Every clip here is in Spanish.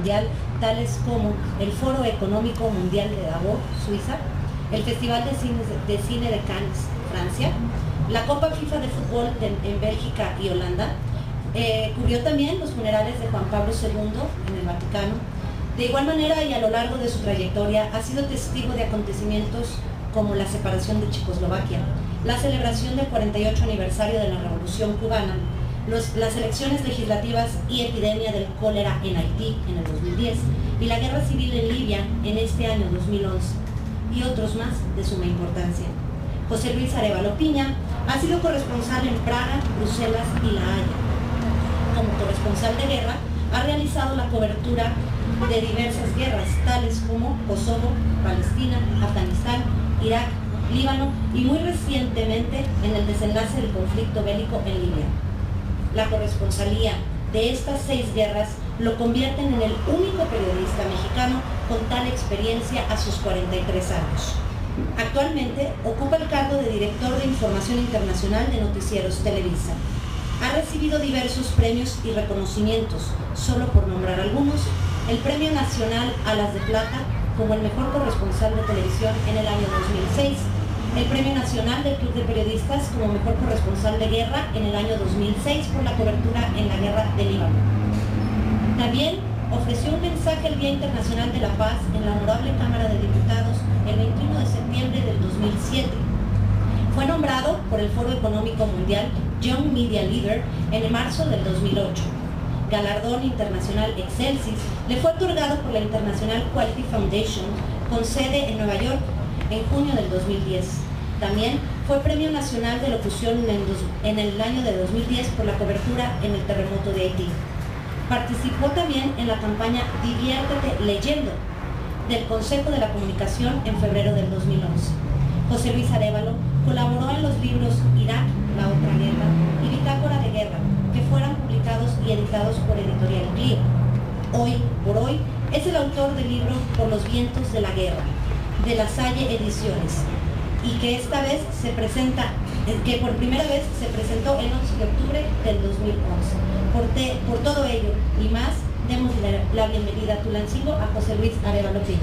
mundial, tales como el Foro Económico Mundial de Davos, Suiza, el Festival de Cine de Cannes, Francia, la Copa FIFA de fútbol en Bélgica y Holanda. Cubrió también los funerales de Juan Pablo II en el Vaticano. De igual manera, y a lo largo de su trayectoria, ha sido testigo de acontecimientos como la separación de Checoslovaquia, la celebración del 48 aniversario de la Revolución Cubana, las elecciones legislativas y epidemia del cólera en Haití en el 2010 y la guerra civil en Libia en este año 2011, y otros más de suma importancia. José Luis Arévalo Piña ha sido corresponsal en Praga, Bruselas y La Haya. Como corresponsal de guerra, ha realizado la cobertura de diversas guerras, tales como Kosovo, Palestina, Afganistán, Irak, Líbano y muy recientemente en el desenlace del conflicto bélico en Libia. La corresponsalía de estas 6 guerras lo convierten en el único periodista mexicano con tal experiencia a sus 43 años. Actualmente ocupa el cargo de director de Información Internacional de Noticieros Televisa. Ha recibido diversos premios y reconocimientos, solo por nombrar algunos: el Premio Nacional Alas de Plata como el mejor corresponsal de televisión en el año 2006, el Premio Nacional del Club de Periodistas como mejor corresponsal de guerra en el año 2006 por la cobertura en la guerra de Líbano. También ofreció un mensaje al Día Internacional de la Paz en la Honorable Cámara de Diputados el 21 de septiembre del 2007. Fue nombrado por el Foro Económico Mundial Young Media Leader en marzo del 2008. Galardón internacional Excelsis le fue otorgado por la International Quality Foundation con sede en Nueva York en junio del 2010. También fue Premio Nacional de Locución en el año de 2010 por la cobertura en el terremoto de Haití. Participó también en la campaña Diviértete Leyendo del Consejo de la Comunicación en febrero del 2011. José Luis Arévalo colaboró en los libros Irak, la otra guerra y Bitácora de Guerra, que fueron publicados y editados por Editorial Clio. Hoy por hoy es el autor del libro Por los vientos de la guerra, de La Salle Ediciones, y que esta vez se presenta, que por primera vez se presentó el 11 de octubre del 2011. Por todo ello y más, demos la bienvenida a Tulancingo a José Luis Arévalo Piña.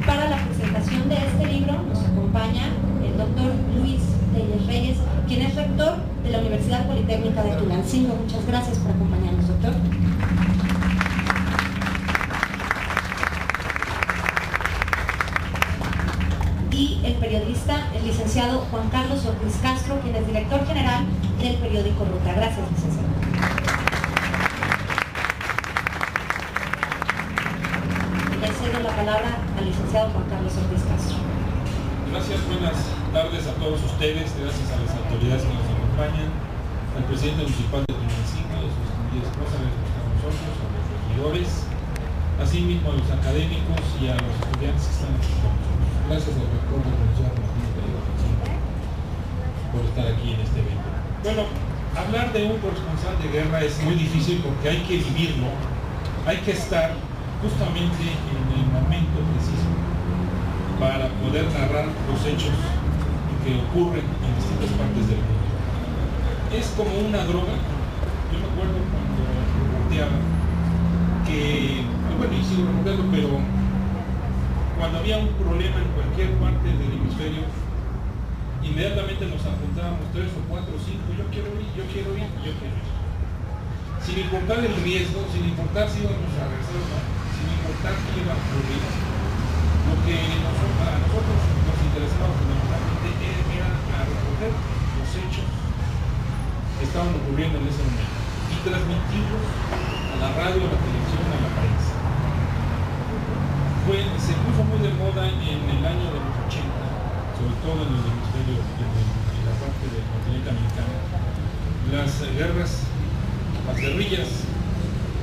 Para la presentación de este libro nos acompaña el doctor Luis Telles Reyes, quien es rector de la Universidad Politécnica de Tulancingo. Muchas gracias por acompañarnos, doctor. Y el periodista, el licenciado Juan Carlos Ortiz Castro, quien es director general del periódico Ruta. Gracias, licenciado. Le cedo la palabra al licenciado Juan Carlos Ortiz Castro. Gracias, buenas tardes a todos ustedes, gracias a las autoridades que nos acompañan, al presidente municipal de Tulancingo, a sus esposas, a nosotros, a los regidores, asimismo a los académicos y a los estudiantes que están aquí con nosotros. Gracias al rector de la Universidad por estar aquí en este evento. Bueno, hablar de un corresponsal de guerra es muy difícil porque hay que vivirlo, hay que estar justamente en el momento preciso para poder narrar los hechos que ocurren en distintas partes del mundo. Es como una droga. Yo me acuerdo cuando reporteaba que, bueno, y sigo reporteando, pero cuando había un problema en cualquier parte del hemisferio, inmediatamente nos apuntábamos 3 o 4 o 5, yo quiero ir, yo quiero ir, yo quiero ir. Sin importar el riesgo, sin importar si íbamos a regresar o no, sin importar qué iba a ocurrir. Lo que a nosotros nos interesaba fundamentalmente era a recoger los hechos que estaban ocurriendo en ese momento y transmitirlos a la radio, a la televisión, a la prensa. Se puso muy de moda en el año de los 80, sobre todo en el hemisferio, en la parte del continente americano, las guerras, las guerrillas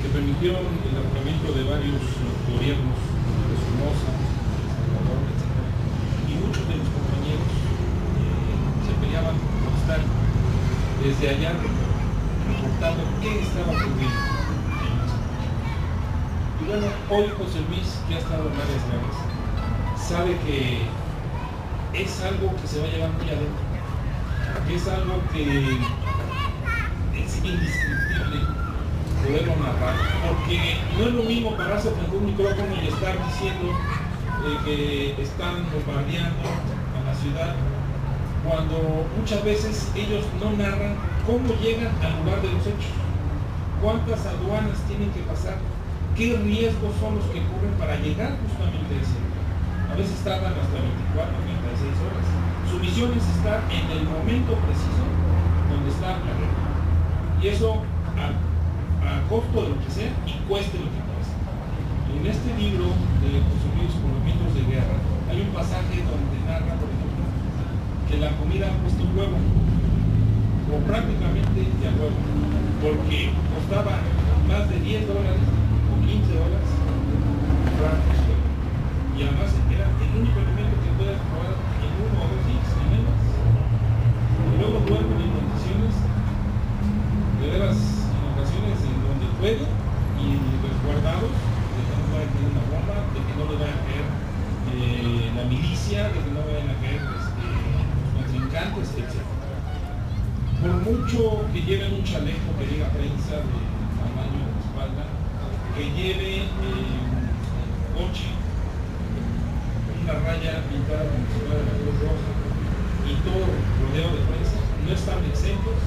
que permitieron el derrocamiento de varios gobiernos de Somoza, y muchos de los compañeros se peleaban por estar desde allá reportando qué estaba ocurriendo. Y bueno, hoy José Luis, que ha estado varias veces, sabe que es algo que se va a llevar muy adentro. que es algo que es indescriptible poderlo narrar, porque no es lo mismo pararse frente a un micrófono y estar diciendo que están bombardeando a la ciudad, cuando muchas veces ellos no narran cómo llegan al lugar de los hechos, cuántas aduanas tienen que pasar, qué riesgos son los que corren para llegar justamente a ese lugar. A veces tardan hasta 24, 36 horas. Su misión es estar en el momento preciso donde está la guerra. Y eso a costo de lo que sea y cueste lo que cueste. En este libro de Consumidos por los vientos de guerra hay un pasaje donde narra, por ejemplo, que la comida ha puesto un huevo, o prácticamente de a huevo, porque costaba más de $10 o $15 comprar huevo. Y además era el único alimento que puedes probar en 1 o 2 días, ni menos. Y luego duermen en condiciones, de veras, en ocasiones en donde pueden, y resguardados, de que no vaya a caer una bomba, de que no le vaya a caer la milicia, de que no vayan a caer los contrincantes, etc. Por mucho que lleven un chaleco que diga prensa de tamaño de la espalda, que lleve coche, una raya pintada con la de Cruz Roja y todo rodeo de prensa, no están exentos,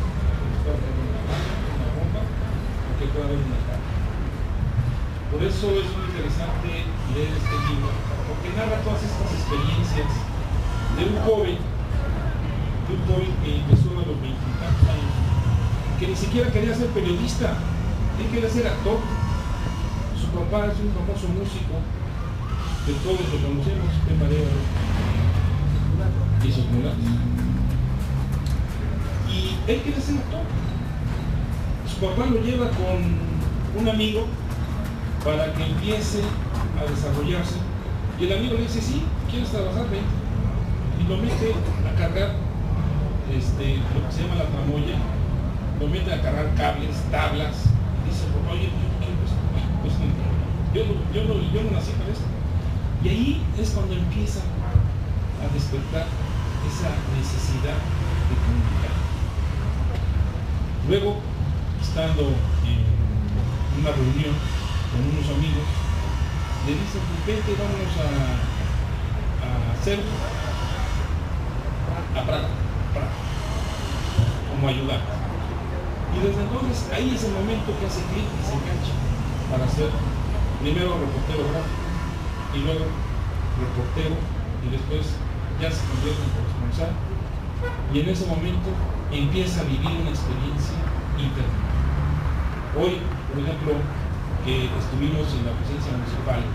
puede haber una bomba o que pueda haber una carga. Por eso es muy interesante leer este libro, porque narra todas estas experiencias de un joven que empezó a los 20 y tantos años, que ni siquiera quería ser periodista, él quería ser actor. Su papá es un famoso músico que todos lo conocemos, que María y sus mulatos. Y él quiere ser actor. Su papá lo lleva con un amigo para que empiece a desarrollarse. Y el amigo le dice, sí, ¿quieres trabajar? Ven. Y lo mete a cargar lo que se llama la tramoya, lo mete a cargar cables, tablas. Y dice, papá, oye, yo no nací para esto. Y ahí es cuando empieza a despertar esa necesidad de comunicar. Luego, estando en una reunión con unos amigos, le dicen, vente, vámonos a hacer a Praga, como ayudar. Y desde entonces, ahí es el momento que hace clic y se engancha para ser primero reportero gráfico, y luego reportero, y después ya se convierte en corresponsal, y en ese momento empieza a vivir una experiencia interna. Hoy, por ejemplo, que estuvimos en la presidencia municipal,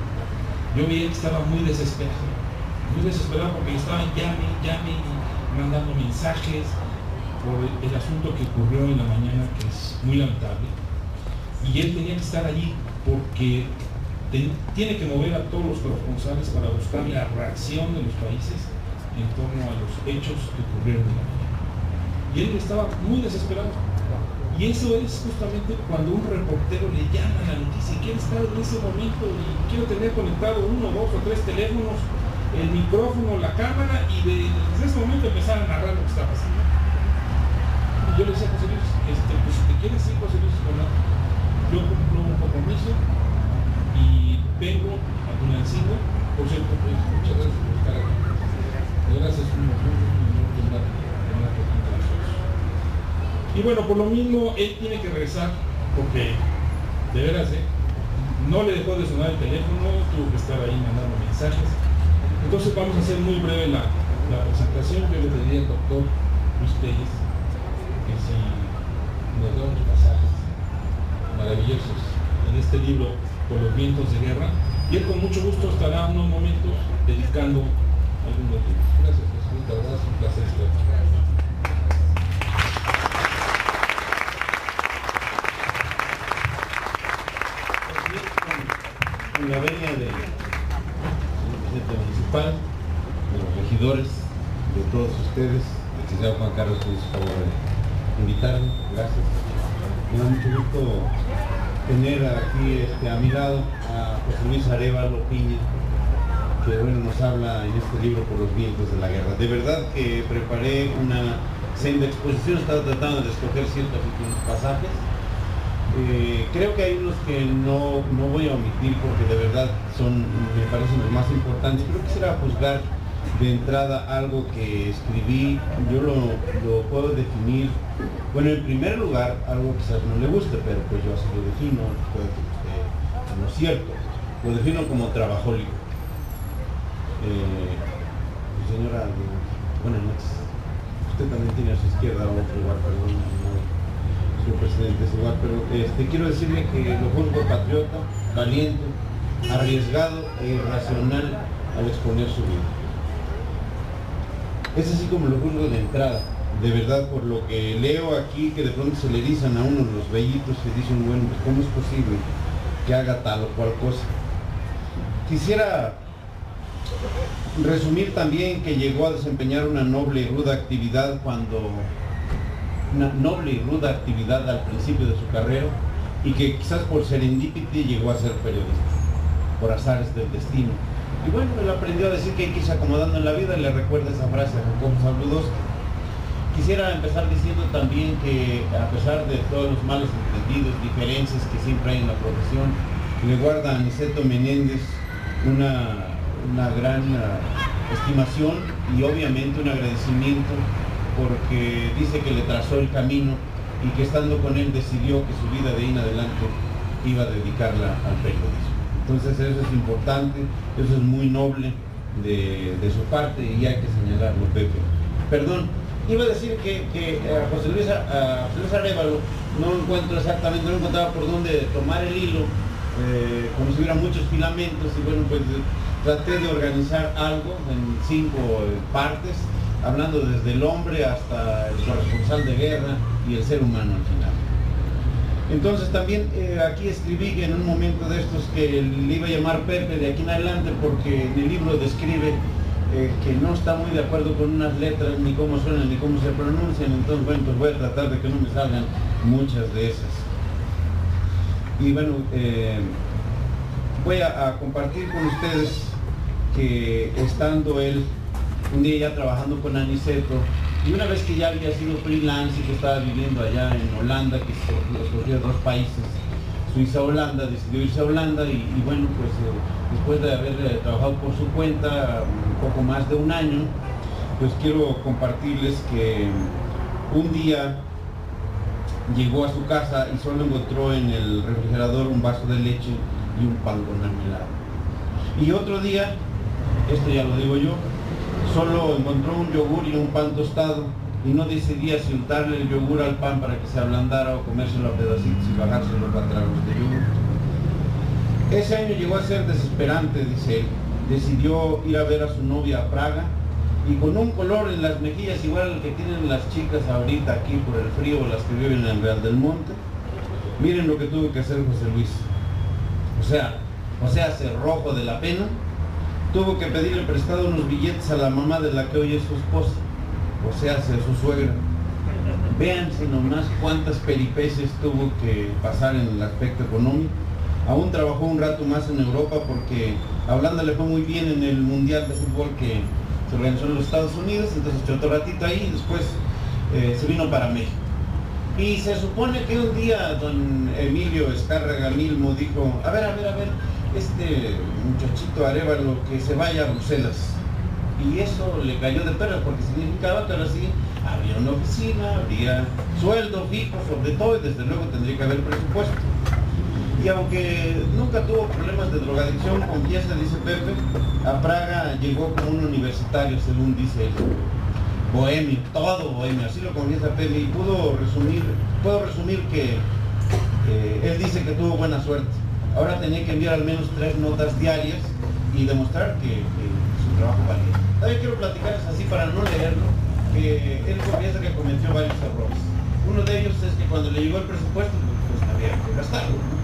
yo vi que estaba muy desesperado porque estaban llame, mandando mensajes por el asunto que ocurrió en la mañana, que es muy lamentable, y él tenía que estar allí porque tiene que mover a todos los corresponsales para buscar la reacción de los países en torno a los hechos que ocurrieron en la mañana. Y él estaba muy desesperado. Y eso es justamente cuando un reportero le llama a la noticia y quiere estar en ese momento y quiere tener conectado 1, 2 o 3 teléfonos, el micrófono, la cámara, y desde ese momento empezar a narrar lo que está pasando. Y yo le decía a José Luis, pues si te quieres ir, José Luis, yo cumplo un compromiso y vengo a Tunancingo. Por cierto, pues, muchas gracias por estar aquí. Gracias, y bueno, por lo mismo él tiene que regresar porque de veras no le dejó de sonar el teléfono, tuvo que estar ahí mandando mensajes. Entonces vamos a hacer muy breve la presentación. Yo le pediría al doctor Luis Pérez que si nos da unos pasajes maravillosos en este libro Por los vientos de guerra, y él con mucho gusto estará unos momentos dedicando algunos libros. Gracias, presidenta, verdad es un placer estar aquí. Con la venia del presidente municipal, de los regidores, de todos ustedes, el licenciado Juan Carlos, por favor de invitarme, gracias. Me da mucho gusto tener aquí a mi lado a José Luis Arévalo Piña, que bueno, nos habla en este libro Por los vientos de la guerra. De verdad que preparé una senda exposición, he estado tratando de escoger ciertos pasajes. Creo que hay unos que no voy a omitir porque de verdad me parecen los más importantes, pero quisiera juzgar de entrada algo que escribí. Yo lo puedo definir, bueno, en primer lugar, algo que quizás no le guste, pero pues yo así lo defino, puede que esté no es cierto, lo defino como trabajólico. Señora, buenas noches. Usted también tiene a su izquierda otro lugar, perdón, su presidente es igual, pero quiero decirle que lo juzgo patriota, valiente, arriesgado e irracional al exponer su vida. Es así como lo juzgo de entrada, de verdad, por lo que leo aquí, que de pronto se le erizan a uno los vellitos y dicen, bueno, ¿cómo es posible que haga tal o cual cosa? Quisiera resumir también que llegó a desempeñar una noble y ruda actividad al principio de su carrera, y que quizás por serendipity llegó a ser periodista, por azares del destino. Y bueno, él aprendió a decir que hay que irse acomodando en la vida, y le recuerda esa frase a Jacobo Zabludowski. Quisiera empezar diciendo también que a pesar de todos los malos entendidos, diferencias que siempre hay en la profesión, le guarda a Aniceto Menéndez una gran estimación y obviamente un agradecimiento, porque dice que le trazó el camino y que estando con él decidió que su vida de ahí en adelante iba a dedicarla al periodismo. Entonces eso es importante, eso es muy noble de su parte y hay que señalarlo, Pepe. Perdón, iba a decir que a José Luis Arévalo no encontraba por dónde tomar el hilo, como si hubiera muchos filamentos, y bueno, pues traté de organizar algo en 5 partes, hablando desde el hombre hasta el corresponsal de guerra y el ser humano al final. Entonces también aquí escribí que en un momento de estos que le iba a llamar Pepe de aquí en adelante, porque en el libro describe que no está muy de acuerdo con unas letras, ni cómo suenan, ni cómo se pronuncian. Entonces bueno, pues voy a tratar de que no me salgan muchas de esas. Y bueno, voy a compartir con ustedes que estando él un día ya trabajando con Aniceto, y una vez que ya había sido freelance y que estaba viviendo allá en Holanda, que escogía 2 países, Suiza-Holanda, decidió irse a Holanda y bueno, pues después de haber trabajado por su cuenta un poco más de un año, pues quiero compartirles que un día llegó a su casa y solo encontró en el refrigerador un vaso de leche y un pan con mermelada. Y otro día, esto ya lo digo yo, solo encontró un yogur y un pan tostado y no decidía si untarle el yogur al pan para que se ablandara o comérselo a pedacitos y bajárselo para tragos de yogur. Ese año llegó a ser desesperante, dice él. Decidió ir a ver a su novia a Praga y con un color en las mejillas igual al que tienen las chicas ahorita aquí por el frío, las que viven en Real del Monte. Miren lo que tuvo que hacer José Luis. O sea, se rojo de la pena. Tuvo que pedirle prestado unos billetes a la mamá de la que hoy es su esposa, o sea, su suegra. Véanse nomás cuántas peripecias tuvo que pasar en el aspecto económico. Aún trabajó un rato más en Europa porque a Holanda le fue muy bien en el Mundial de Fútbol que se organizó en los Estados Unidos, entonces echó otro ratito ahí y después se vino para México. Y se supone que un día don Emilio Escárraga Milmo dijo, a ver, este muchachito Arévalo que se vaya a Bruselas. Y eso le cayó de perlas porque significaba que ahora sí habría una oficina, habría sueldo fijo sobre todo y desde luego tendría que haber presupuesto. Y aunque nunca tuvo problemas de drogadicción, confiesa, dice Pepe, a Praga llegó como un universitario, según dice él. Bohemio, todo bohemio, así lo confiesa Pepe, y puedo resumir que él dice que tuvo buena suerte. Ahora tenía que enviar al menos 3 notas diarias y demostrar que su trabajo valía. También quiero platicarles así para no leerlo, que él confiesa que cometió varios errores. Uno de ellos es que cuando le llegó el presupuesto, pues había que gastarlo, ¿no?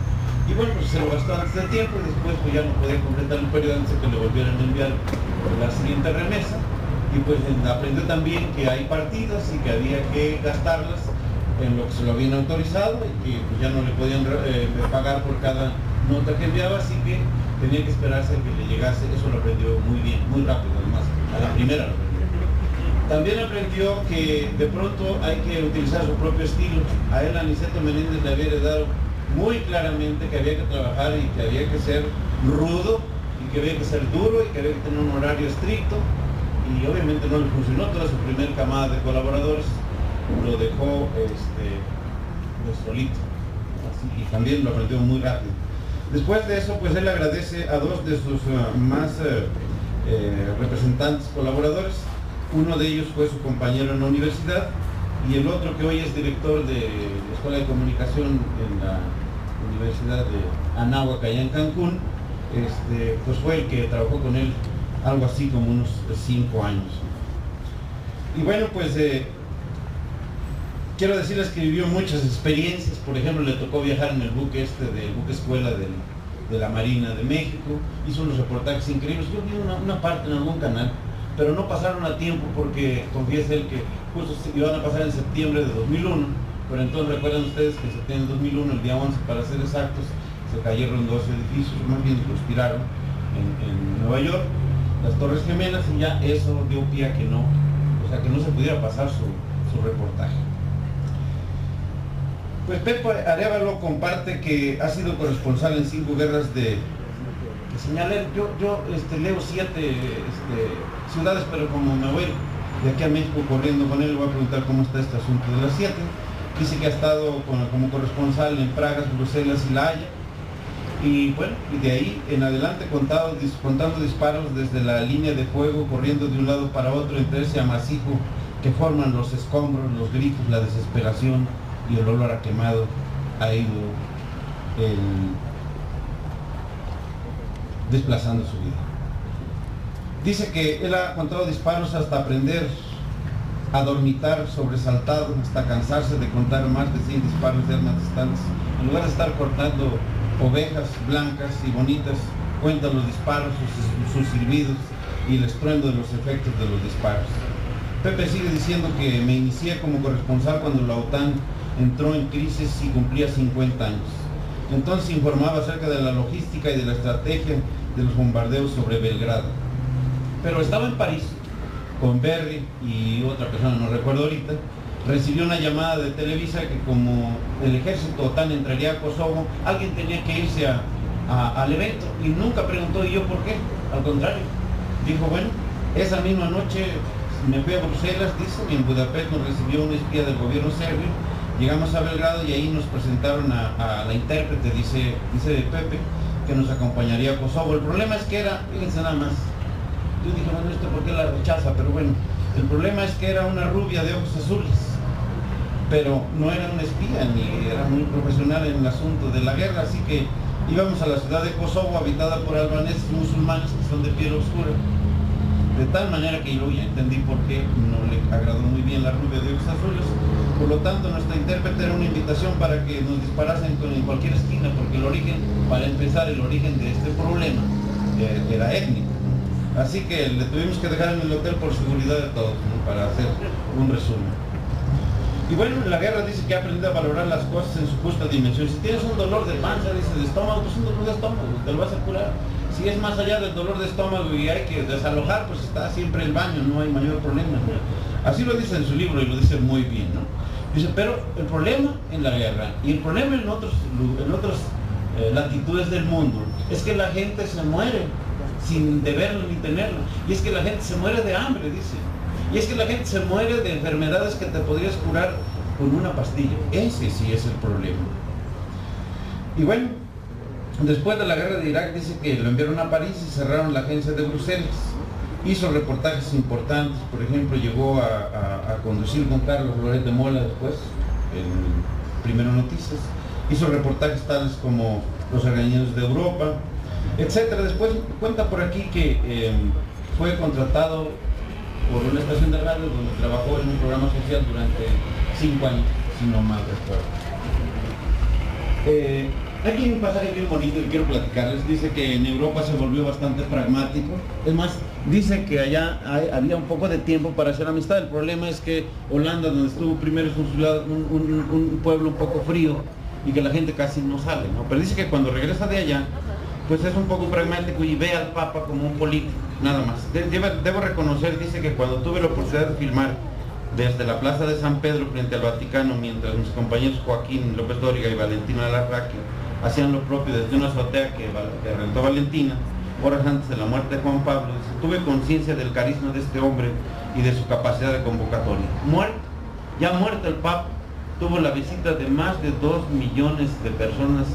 Y bueno, pues se lo gastó antes de tiempo y después pues ya no podía completar el periodo antes de que le volvieran a enviar la siguiente remesa. Y pues aprendió también que hay partidas y que había que gastarlas en lo que se lo habían autorizado y que pues ya no le podían pagar por cada nota que enviaba, así que tenía que esperarse a que le llegase. Eso lo aprendió muy bien, muy rápido además, a la primera lo aprendió. También aprendió que de pronto hay que utilizar su propio estilo. A él Aniceto Menéndez le había heredado muy claramente que había que trabajar y que había que ser rudo y que había que ser duro y que había que tener un horario estricto, y obviamente no le funcionó. Toda su primer camada de colaboradores lo dejó solito, así, y también lo aprendió muy rápido. Después de eso, pues él agradece a dos de sus más representantes colaboradores. Uno de ellos fue su compañero en la universidad, y el otro, que hoy es director de la Escuela de Comunicación en la Universidad de Anáhuac, allá en Cancún, pues fue el que trabajó con él algo así como unos 5 años. Y bueno, pues quiero decirles que vivió muchas experiencias. Por ejemplo, le tocó viajar en el buque del buque escuela de la Marina de México. Hizo unos reportajes increíbles. Yo vi una parte en algún canal, pero no pasaron a tiempo porque confiesa él que justo iban a pasar en septiembre de 2001, pero entonces recuerdan ustedes que en septiembre de 2001, el día 11 para ser exactos, se cayeron 2 edificios, más bien conspiraron en Nueva York, las Torres Gemelas, y ya eso dio pie a que no se pudiera pasar su reportaje. Pues Pepe Arévalo comparte que ha sido corresponsal en 5 guerras que señalé. Yo leo 7 ciudades, pero como me voy de aquí a México corriendo con él, le voy a preguntar cómo está este asunto de las 7. Dice que ha estado como corresponsal en Praga, Bruselas y La Haya. Y bueno, y de ahí en adelante contando disparos desde la línea de fuego, corriendo de un lado para otro entre ese amasijo que forman los escombros, los gritos, la desesperación y el olor a quemado. Ha ido desplazando su vida. Dice que él ha contado disparos hasta aprender a dormitar sobresaltado, hasta cansarse de contar más de 100 disparos de armas distantes. En lugar de estar cortando ovejas blancas y bonitas, cuenta los disparos, sus silbidos y el estruendo de los efectos de los disparos. Pepe sigue diciendo que me inicié como corresponsal cuando la OTAN entró en crisis y cumplía 50 años. Entonces informaba acerca de la logística y de la estrategia de los bombardeos sobre Belgrado. Pero estaba en París con Berry y otra persona, no recuerdo ahorita. Recibió una llamada de Televisa que como el ejército OTAN entraría a Kosovo, alguien tenía que irse al evento, y nunca preguntó ¿y yo por qué? Al contrario, dijo, bueno, esa misma noche me fui a Bruselas, dice, y en Budapest nos recibió un espía del gobierno serbio. Llegamos a Belgrado y ahí nos presentaron a la intérprete, dice Pepe, que nos acompañaría a Kosovo. El problema es que era, fíjense nada más, yo dije, bueno, ¿esto por qué la rechaza? Pero bueno, el problema es que era una rubia de ojos azules, pero no era una espía, ni era muy profesional en el asunto de la guerra, así que íbamos a la ciudad de Kosovo, habitada por albaneses musulmanes que son de piel oscura, de tal manera que yo ya entendí por qué no le agradó muy bien la rubia de ojos azules. Por lo tanto, nuestra intérprete era una invitación para que nos disparasen en cualquier esquina, porque el origen, para empezar, el origen de este problema era étnico. Así que le tuvimos que dejar en el hotel por seguridad de todos, ¿no? Para hacer un resumen. Y bueno, en la guerra dice que ha aprendido a valorar las cosas en su justa dimensión. Si tienes un dolor de panza, dice, de estómago, pues un dolor de estómago, te lo vas a curar. Si es más allá del dolor de estómago y hay que desalojar, pues está siempre el baño, no hay mayor problema, ¿no? Así lo dice en su libro y lo dice muy bien, ¿no? Dice, pero el problema en la guerra y el problema en otras latitudes del mundo es que la gente se muere sin deberlo ni tenerlo. Y es que la gente se muere de hambre, dice. Y es que la gente se muere de enfermedades que te podrías curar con una pastilla. Ese sí es el problema. Y bueno, después de la guerra de Irak dice que lo enviaron a París y cerraron la agencia de Bruselas. Hizo reportajes importantes, por ejemplo, llegó a conducir con Carlos Loret de Mola después, en Primero Noticias. Hizo reportajes tales como Los regañados de Europa, etcétera. Después cuenta por aquí que fue contratado por una estación de radio donde trabajó en un programa social durante 5 años, si no mal recuerdo. Aquí hay un pasaje bien bonito que quiero platicarles. Dice que en Europa se volvió bastante pragmático. Es más, dice que allá había un poco de tiempo para hacer amistad. El problema es que Holanda, donde estuvo primero, es un pueblo un poco frío y que la gente casi no sale, ¿no? Pero dice que cuando regresa de allá, pues es un poco pragmático y ve al Papa como un político, nada más. Debo reconocer, dice que cuando tuve la oportunidad de filmar desde la Plaza de San Pedro frente al Vaticano, mientras mis compañeros Joaquín López Dóriga y Valentina Larraque hacían lo propio desde una azotea que rentó Valentina, horas antes de la muerte de Juan Pablo, dice, tuve conciencia del carisma de este hombre y de su capacidad de convocatoria. Ya muerto el Papa, tuvo la visita de más de 2 millones de personas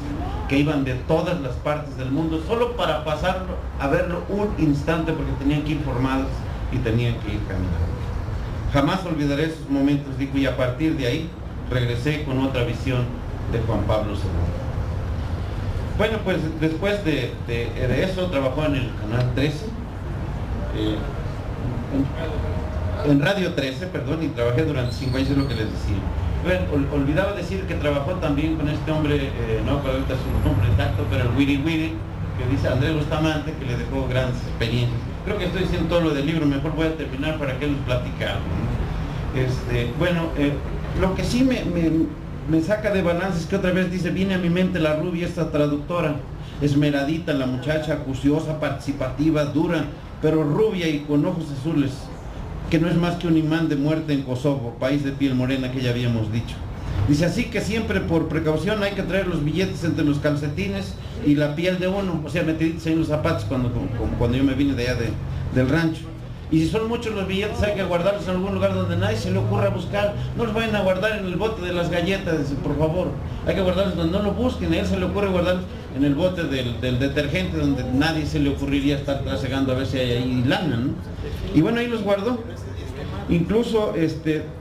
que iban de todas las partes del mundo solo para pasarlo a verlo un instante, porque tenían que ir formados y tenían que ir caminando. Jamás olvidaré esos momentos, dijo, y a partir de ahí regresé con otra visión de Juan Pablo II. Bueno, pues después de eso trabajó en el Canal 13, en Radio 13, perdón, y trabajé durante 5 años, es lo que les decía. Bueno, olvidaba decir que trabajó también con este hombre, no para ahorita su nombre exacto, pero el Wiri Wiri, que dice Andrés Bustamante, que le dejó grandes experiencias. Creo que estoy diciendo todo lo del libro, mejor voy a terminar para que él nos platique algo, ¿no? Bueno, lo que sí me saca de balance es que otra vez dice, viene a mi mente la rubia, esta traductora, esmeradita, la muchacha acuciosa, participativa, dura, pero rubia y con ojos azules, que no es más que un imán de muerte en Kosovo, país de piel morena que ya habíamos dicho. Dice, así que siempre por precaución hay que traer los billetes entre los calcetines y la piel de uno, o sea, metiditos en los zapatos cuando yo me vine de allá del rancho. Y si son muchos los billetes hay que guardarlos en algún lugar donde nadie se le ocurra buscar. No los vayan a guardar en el bote de las galletas, por favor. Hay que guardarlos donde no lo busquen. A él se le ocurre guardarlos en el bote del detergente, donde nadie se le ocurriría estar trasegando a ver si hay ahí lana, ¿no? Y bueno, ahí los guardó. Incluso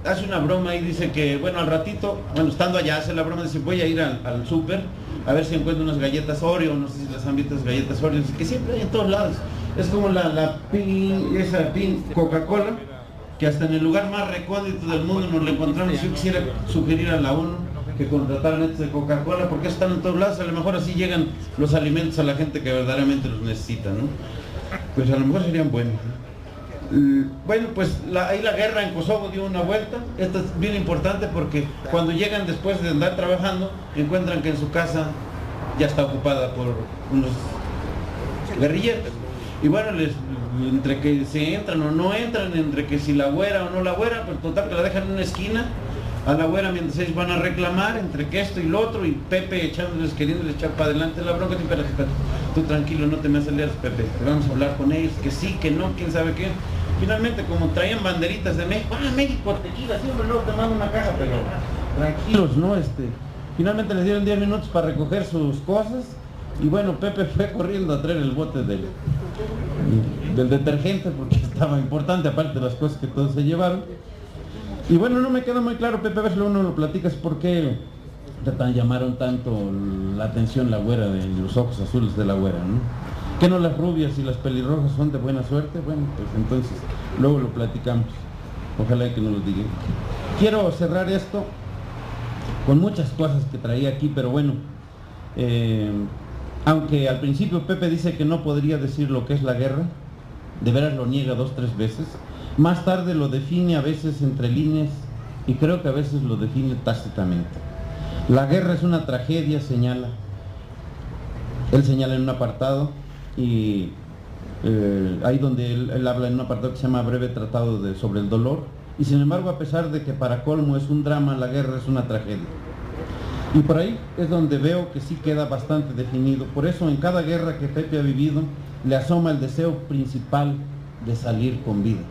hace una broma y dice que, bueno, al ratito, bueno, estando allá, hace la broma, dice, voy a ir al súper a ver si encuentro unas galletas Oreo, no sé si las han visto, las galletas Oreo, que siempre hay en todos lados. Es como esa pin Coca-Cola, que hasta en el lugar más recóndito del mundo nos la encontramos. Yo quisiera sugerir a la ONU que contrataran estos de Coca-Cola, porque están en todos lados, a lo mejor así llegan los alimentos a la gente que verdaderamente los necesita, ¿no? Pues a lo mejor serían buenos, ¿no? Bueno, pues ahí la guerra en Kosovo dio una vuelta. Esto es bien importante porque cuando llegan después de andar trabajando, encuentran que en su casa ya está ocupada por unos guerrilleros. Y bueno, entre que se entran o no entran, entre que si la güera o no la güera, pues total que la dejan en una esquina a la güera mientras ellos van a reclamar, entre que esto y lo otro, y Pepe queriéndoles echar para adelante la bronca. Espérate, tú tranquilo, no te me aceleres, Pepe, vamos a hablar con ellos, que sí, que no, quién sabe qué. Finalmente, como traían banderitas de México, México, tequila, siempre luego te mando una caja, pero tranquilos, ¿no? Finalmente les dieron 10 minutos para recoger sus cosas, y bueno, Pepe fue corriendo a traer el bote del detergente, porque estaba importante, aparte de las cosas que todos se llevaron. Y bueno, no me queda muy claro, Pepe, a ver si uno lo platicas, por qué te llamaron tanto la atención la güera de los ojos azules de la güera, ¿no? ¿Que no las rubias y las pelirrojas son de buena suerte? Bueno, pues entonces luego lo platicamos. Ojalá que nos lo digan. Quiero cerrar esto con muchas cosas que traía aquí, pero bueno, aunque al principio Pepe dice que no podría decir lo que es la guerra, de veras lo niega 2 o 3 veces, más tarde lo define a veces entre líneas y creo que a veces lo define tácitamente. La guerra es una tragedia, señala. Él señala en un apartado, y ahí donde él habla en un apartado que se llama Breve Tratado sobre el Dolor, y sin embargo, a pesar de que para colmo es un drama, la guerra es una tragedia. Y por ahí es donde veo que sí queda bastante definido. Por eso en cada guerra que Pepe ha vivido le asoma el deseo principal de salir con vida.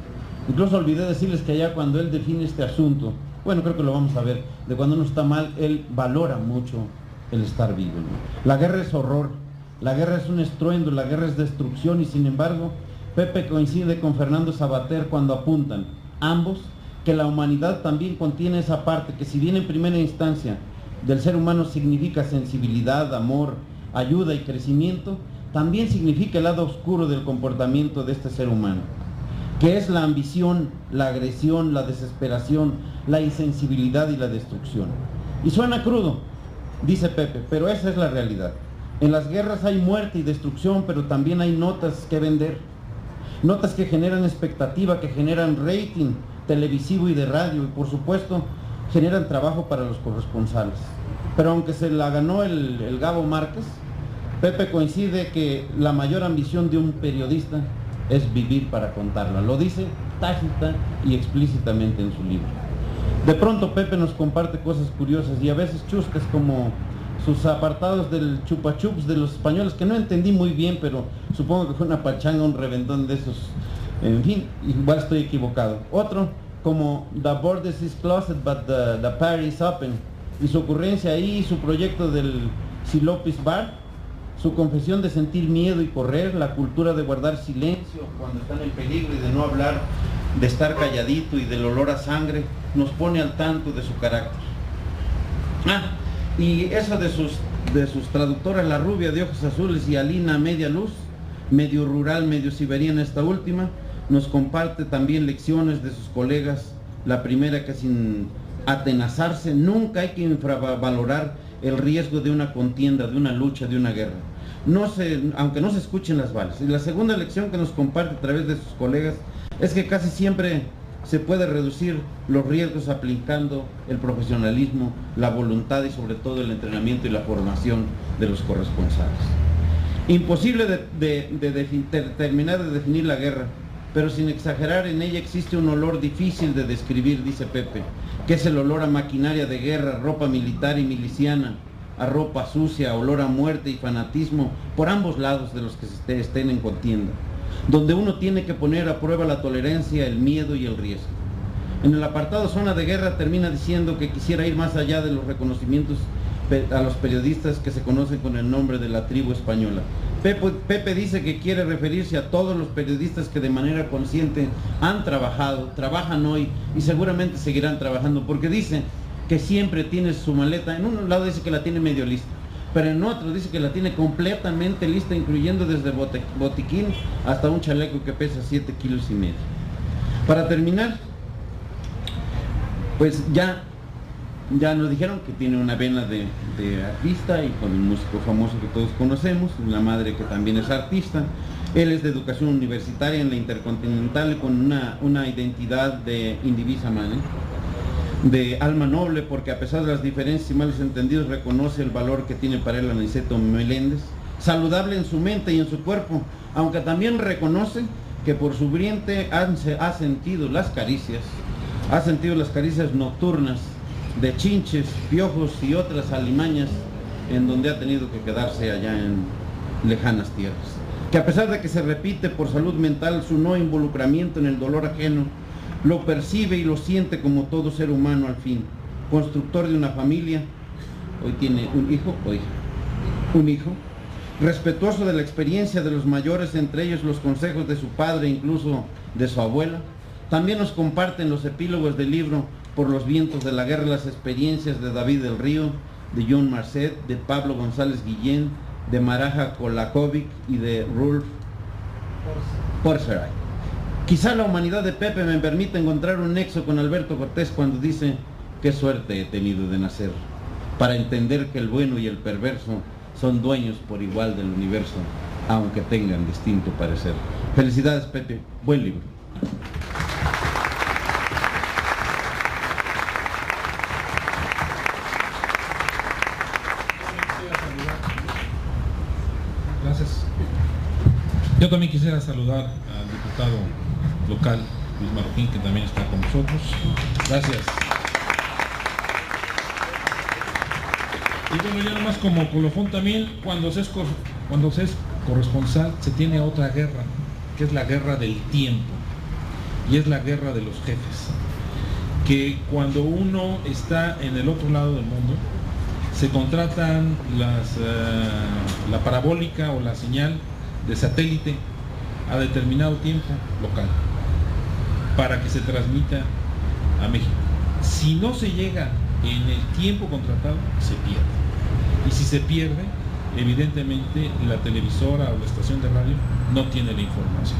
Incluso olvidé decirles que allá cuando él define este asunto, bueno, creo que lo vamos a ver, de cuando uno está mal, él valora mucho el estar vivo, ¿no? La guerra es horror, la guerra es un estruendo, la guerra es destrucción, y sin embargo, Pepe coincide con Fernando Savater cuando apuntan, ambos, que la humanidad también contiene esa parte que, si bien en primera instancia del ser humano significa sensibilidad, amor, ayuda y crecimiento, también significa el lado oscuro del comportamiento de este ser humano, que es la ambición, la agresión, la desesperación, la insensibilidad y la destrucción. Y suena crudo, dice Pepe, pero esa es la realidad. En las guerras hay muerte y destrucción, pero también hay notas que vender. Notas que generan expectativa, que generan rating televisivo y de radio, y por supuesto generan trabajo para los corresponsales. Pero aunque se la ganó el Gabo Márquez, Pepe coincide que la mayor ambición de un periodista es vivir para contarla. Lo dice tácita y explícitamente en su libro. De pronto Pepe nos comparte cosas curiosas y a veces chuscas, como sus apartados del chupa chups de los españoles, que no entendí muy bien, pero supongo que fue una pachanga, un reventón de esos. En fin, igual estoy equivocado. Otro, como The Borders is closed but the party is open, y su ocurrencia ahí, su proyecto del Silopis Bar, su confesión de sentir miedo y correr, la cultura de guardar silencio cuando están en peligro y de no hablar, de estar calladito y del olor a sangre, nos pone al tanto de su carácter. Y eso de sus traductoras, la rubia de ojos azules y Alina media luz, medio rural, medio siberiana esta última, nos comparte también lecciones de sus colegas. La primera, que sin atenazarse, nunca hay que infravalorar el riesgo de una contienda, de una lucha, de una guerra, aunque no se escuchen las balas. Y la segunda lección que nos comparte a través de sus colegas es que casi siempre se puede reducir los riesgos aplicando el profesionalismo, la voluntad y sobre todo el entrenamiento y la formación de los corresponsales. Imposible terminar de definir la guerra, pero sin exagerar, en ella existe un olor difícil de describir, dice Pepe, que es el olor a maquinaria de guerra, ropa militar y miliciana, a ropa sucia, olor a muerte y fanatismo por ambos lados de los que estén en contienda, donde uno tiene que poner a prueba la tolerancia, el miedo y el riesgo. En el apartado Zona de Guerra termina diciendo que quisiera ir más allá de los reconocimientos a los periodistas que se conocen con el nombre de la tribu española. Pepe dice que quiere referirse a todos los periodistas que de manera consciente han trabajado, trabajan hoy y seguramente seguirán trabajando, porque dice que siempre tiene su maleta. En un lado dice que la tiene medio lista, pero en otro dice que la tiene completamente lista, incluyendo desde botiquín hasta un chaleco que pesa 7,5 kilos. Para terminar, pues ya nos dijeron que tiene una vena de artista, hijo de un músico famoso que todos conocemos, una madre que también es artista. Él es de educación universitaria en la Intercontinental, con una identidad de indivisa man, de alma noble, porque a pesar de las diferencias y malos entendidos reconoce el valor que tiene para él Aniceto Meléndez, saludable en su mente y en su cuerpo, aunque también reconoce que por su vientre ha sentido las caricias nocturnas de chinches, piojos y otras alimañas, en donde ha tenido que quedarse allá en lejanas tierras. Que a pesar de que se repite por salud mental su no involucramiento en el dolor ajeno, lo percibe y lo siente como todo ser humano al fin, constructor de una familia, hoy tiene un hijo, respetuoso de la experiencia de los mayores, entre ellos los consejos de su padre, incluso de su abuela. También nos comparten los epílogos del libro Por los vientos de la guerra las experiencias de David del Río, de John Marcet, de Pablo González Guillén, de Maraja Kolakovic y de Rolf Porceray. Quizá la humanidad de Pepe me permita encontrar un nexo con Alberto Cortés cuando dice: qué suerte he tenido de nacer para entender que el bueno y el perverso son dueños por igual del universo, aunque tengan distinto parecer. Felicidades, Pepe, buen libro. Gracias. Yo también quisiera saludar al diputado local, Luis Marroquín, que también está con nosotros. Gracias. Y bueno, ya nomás como colofón también, cuando se es corresponsal, se tiene otra guerra, que es la guerra del tiempo, y es la guerra de los jefes. Que cuando uno está en el otro lado del mundo, se contratan la parabólica o la señal de satélite a determinado tiempo local para que se transmita a México. Si no se llega en el tiempo contratado, se pierde. Y si se pierde, evidentemente la televisora o la estación de radio no tiene la información.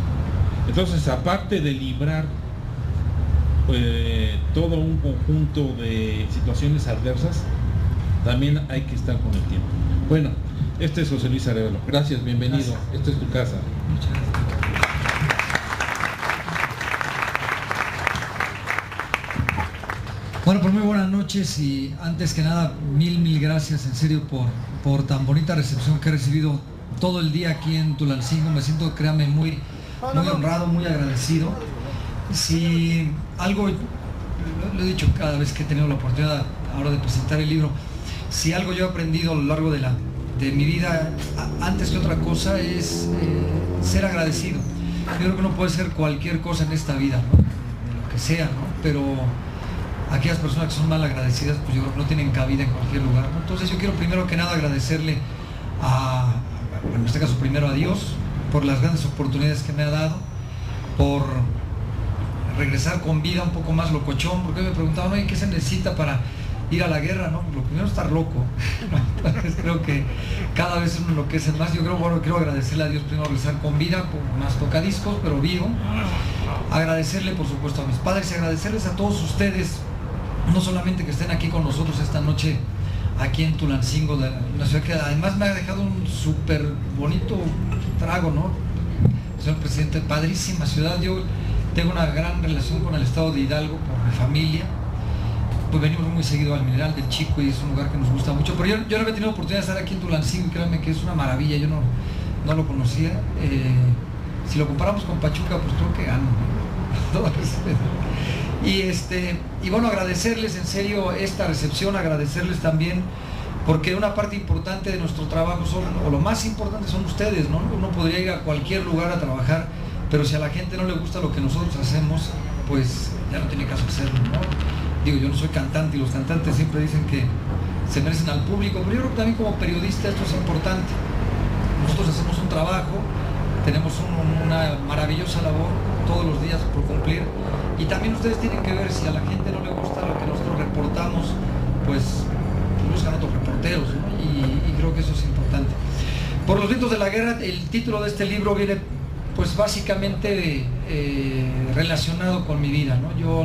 Entonces, aparte de librar todo un conjunto de situaciones adversas, también hay que estar con el tiempo. Bueno, este es José Luis Arevalo. Gracias, bienvenido. Gracias. Esta es tu casa. Muchas gracias. Bueno, pues muy buenas noches y antes que nada, mil gracias en serio por tan bonita recepción que he recibido todo el día aquí en Tulancingo. Me siento, créame, muy muy honrado, muy agradecido. Si algo, lo he dicho cada vez que he tenido la oportunidad ahora de presentar el libro, si algo yo he aprendido a lo largo de mi vida, antes que otra cosa, es ser agradecido. Yo creo que uno puede ser cualquier cosa en esta vida, ¿no? De lo que sea, ¿no? Pero aquellas personas que son mal agradecidas, pues yo creo que no tienen cabida en cualquier lugar, ¿no? Entonces yo quiero primero que nada agradecerle en este caso primero a Dios, por las grandes oportunidades que me ha dado, por regresar con vida un poco más locochón, porque me preguntaban, oye, ¿qué se necesita para ir a la guerra? No, lo primero es estar loco. Entonces creo que cada vez uno enloquece más. Yo quiero agradecerle a Dios primero regresar con vida, con más tocadiscos, pero vivo. Agradecerle por supuesto a mis padres y agradecerles a todos ustedes, no solamente que estén aquí con nosotros esta noche aquí en Tulancingo, una ciudad que además me ha dejado un súper bonito trago, ¿no? Señor presidente, padrísima ciudad. Yo tengo una gran relación con el estado de Hidalgo por mi familia. Pues venimos muy seguido al Mineral del Chico y es un lugar que nos gusta mucho, pero yo no había tenido oportunidad de estar aquí en Tulancingo y créanme que es una maravilla. Yo no lo conocía. Si lo comparamos con Pachuca, pues creo que gano, ¿no? Y bueno, agradecerles en serio esta recepción, agradecerles también porque una parte importante de nuestro trabajo o lo más importante son ustedes, ¿no? Uno podría ir a cualquier lugar a trabajar, pero si a la gente no le gusta lo que nosotros hacemos, pues ya no tiene caso hacerlo, ¿no? Digo, yo no soy cantante y los cantantes siempre dicen que se merecen al público, pero yo creo que también como periodista esto es importante. Nosotros hacemos un trabajo, tenemos una maravillosa labor todos los días por cumplir, y también ustedes tienen que ver si a la gente no le gusta lo que nosotros reportamos, pues buscan otros reporteros, ¿no? Y creo que eso es importante. Por los vientos de la guerra, el título de este libro viene pues básicamente relacionado con mi vida, ¿no? Yo,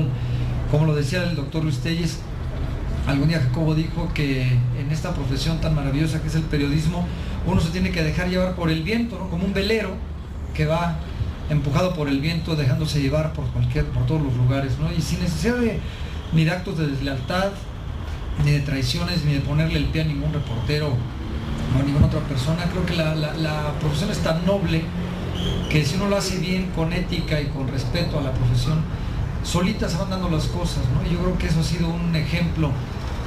como lo decía el doctor Luis Telles, algún día Jacobo dijo que en esta profesión tan maravillosa que es el periodismo, uno se tiene que dejar llevar por el viento, ¿no? Como un velero que va empujado por el viento, dejándose llevar por todos los lugares, ¿no? Y sin necesidad ni de actos de deslealtad, ni de traiciones, ni de ponerle el pie a ningún reportero o a ninguna otra persona. Creo que la profesión es tan noble que si uno lo hace bien, con ética y con respeto a la profesión, solitas se van dando las cosas, ¿no? Y yo creo que eso ha sido un ejemplo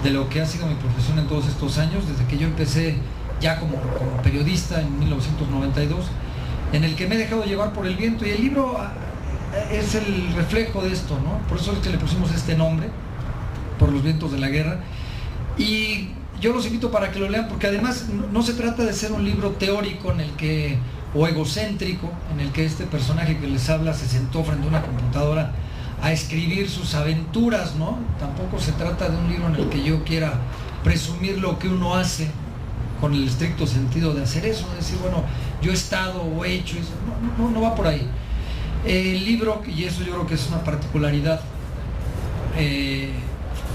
de lo que ha sido mi profesión en todos estos años, desde que yo empecé ya como periodista en 1992, en el que me he dejado llevar por el viento, y el libro es el reflejo de esto, ¿no? Por eso es que le pusimos este nombre, Por los vientos de la guerra, y yo los invito para que lo lean, porque además no se trata de ser un libro teórico o egocéntrico, en el que este personaje que les habla se sentó frente a una computadora a escribir sus aventuras, ¿no? Tampoco se trata de un libro en el que yo quiera presumir lo que uno hace con el estricto sentido de hacer eso, decir, bueno, yo he estado o he hecho eso. No va por ahí. El libro, y eso yo creo que es una particularidad,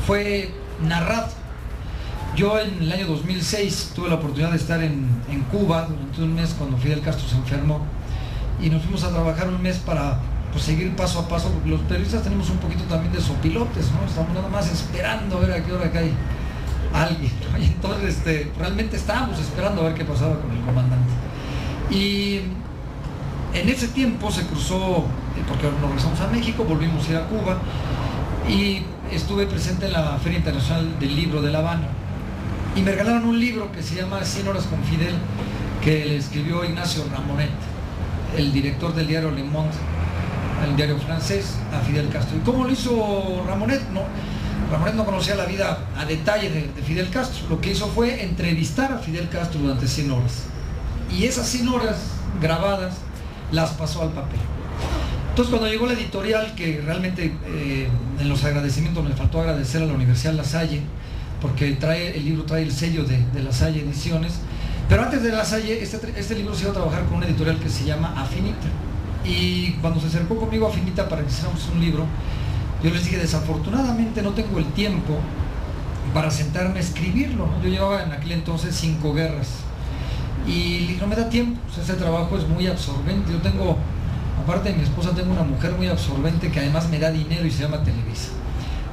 fue narrado. Yo en el año 2006 tuve la oportunidad de estar en Cuba durante un mes cuando Fidel Castro se enfermó, y nos fuimos a trabajar un mes para pues seguir paso a paso, porque los periodistas tenemos un poquito también de sopilotes, ¿no? Estamos nada más esperando a ver a qué hora cae alguien, ¿no? Y entonces realmente estábamos esperando a ver qué pasaba con el comandante. Y en ese tiempo se cruzó, porque nos regresamos a México, volvimos a ir a Cuba, y estuve presente en la Feria Internacional del Libro de La Habana, y me regalaron un libro que se llama 100 horas con Fidel, que le escribió Ignacio Ramonet, el director del diario Le Monde, el diario francés, a Fidel Castro. ¿Y cómo lo hizo Ramonet? Ramonet no conocía la vida a detalle de Fidel Castro. Lo que hizo fue entrevistar a Fidel Castro durante 100 horas. Y esas 100 horas grabadas las pasó al papel. Entonces, cuando llegó la editorial, que realmente en los agradecimientos me faltó agradecer a la Universidad La Salle, porque el libro trae el sello de La Salle Ediciones, pero antes de La Salle, este libro se iba a trabajar con una editorial que se llama Afinita. Y cuando se acercó conmigo Afinita para que hiciéramos un libro, yo les dije, desafortunadamente no tengo el tiempo para sentarme a escribirlo, ¿no? Yo llevaba en aquel entonces 5 guerras y no me da tiempo, o sea, ese trabajo es muy absorbente. Yo tengo, aparte de mi esposa, tengo una mujer muy absorbente que además me da dinero y se llama Televisa.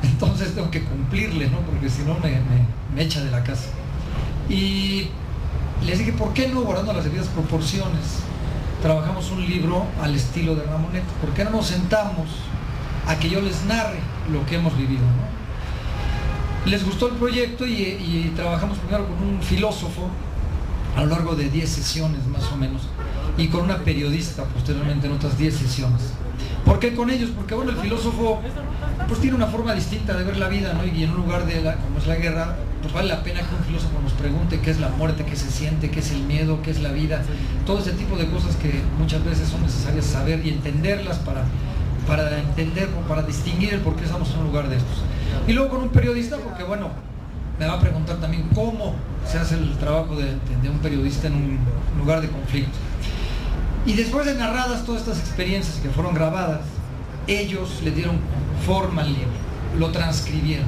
Entonces tengo que cumplirle, ¿no? Porque si no me echa de la casa. Y les dije, ¿por qué no, guardando las debidas proporciones, trabajamos un libro al estilo de Ramonet. ¿Por qué no nos sentamos a que yo les narre lo que hemos vivido, ¿no? Les gustó el proyecto y trabajamos primero con un filósofo a lo largo de 10 sesiones más o menos, y con una periodista posteriormente en otras 10 sesiones. ¿Por qué con ellos? Porque bueno, el filósofo pues tiene una forma distinta de ver la vida, ¿no? Y en un lugar como es la guerra, pues vale la pena que un filósofo nos pregunte qué es la muerte, qué se siente, qué es el miedo, qué es la vida, todo ese tipo de cosas que muchas veces son necesarias saber y entenderlas para entender o para distinguir el por qué estamos en un lugar de estos. Y luego con un periodista, porque bueno, me va a preguntar también cómo se hace el trabajo de un periodista en un lugar de conflicto. Y después de narradas todas estas experiencias que fueron grabadas, ellos le dieron forma al libro, lo transcribieron.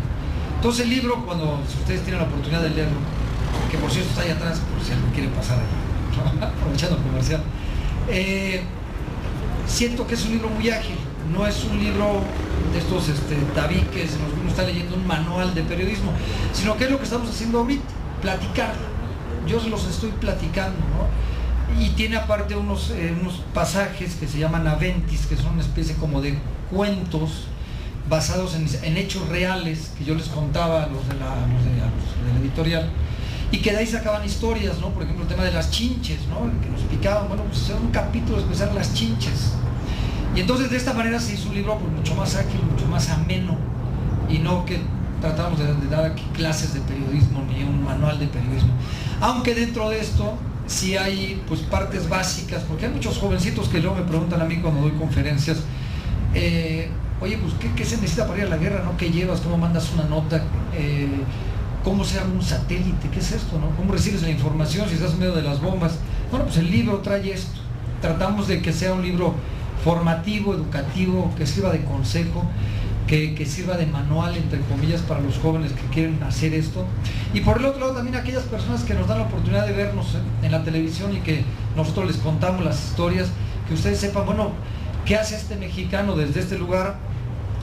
Entonces el libro, si ustedes tienen la oportunidad de leerlo, que por cierto está ahí atrás, por si alguien quiere pasar ahí, aprovechando el comercial, siento que es un libro muy ágil, no es un libro de estos tabiques en los que uno está leyendo un manual de periodismo, sino que es lo que estamos haciendo ahorita, platicar. Yo se los estoy platicando, ¿no? Y tiene aparte unos pasajes que se llaman aventis, que son una especie como de cuentos basados en hechos reales que yo les contaba a los de la editorial, y que de ahí sacaban historias, ¿no? Por ejemplo, el tema de las chinches, ¿no? Que nos picaban, bueno, pues era un capítulo especial, las chinches. Y entonces de esta manera se hizo un libro pues mucho más ágil, mucho más ameno, y no que tratábamos de dar aquí clases de periodismo ni un manual de periodismo. Aunque dentro de esto sí hay pues partes básicas, porque hay muchos jovencitos que luego me preguntan a mí cuando doy conferencias, oye, pues ¿qué se necesita para ir a la guerra, ¿no? ¿Qué llevas? ¿Cómo mandas una nota? ¿Cómo se arma un satélite? ¿Qué es esto, no? ¿Cómo recibes la información si estás en medio de las bombas? Bueno, pues el libro trae esto. Tratamos de que sea un libro formativo, educativo, que sirva de consejo, que sirva de manual, entre comillas, para los jóvenes que quieren hacer esto. Y por el otro lado también aquellas personas que nos dan la oportunidad de vernos en la televisión y que nosotros les contamos las historias, que ustedes sepan, bueno, qué hace este mexicano desde este lugar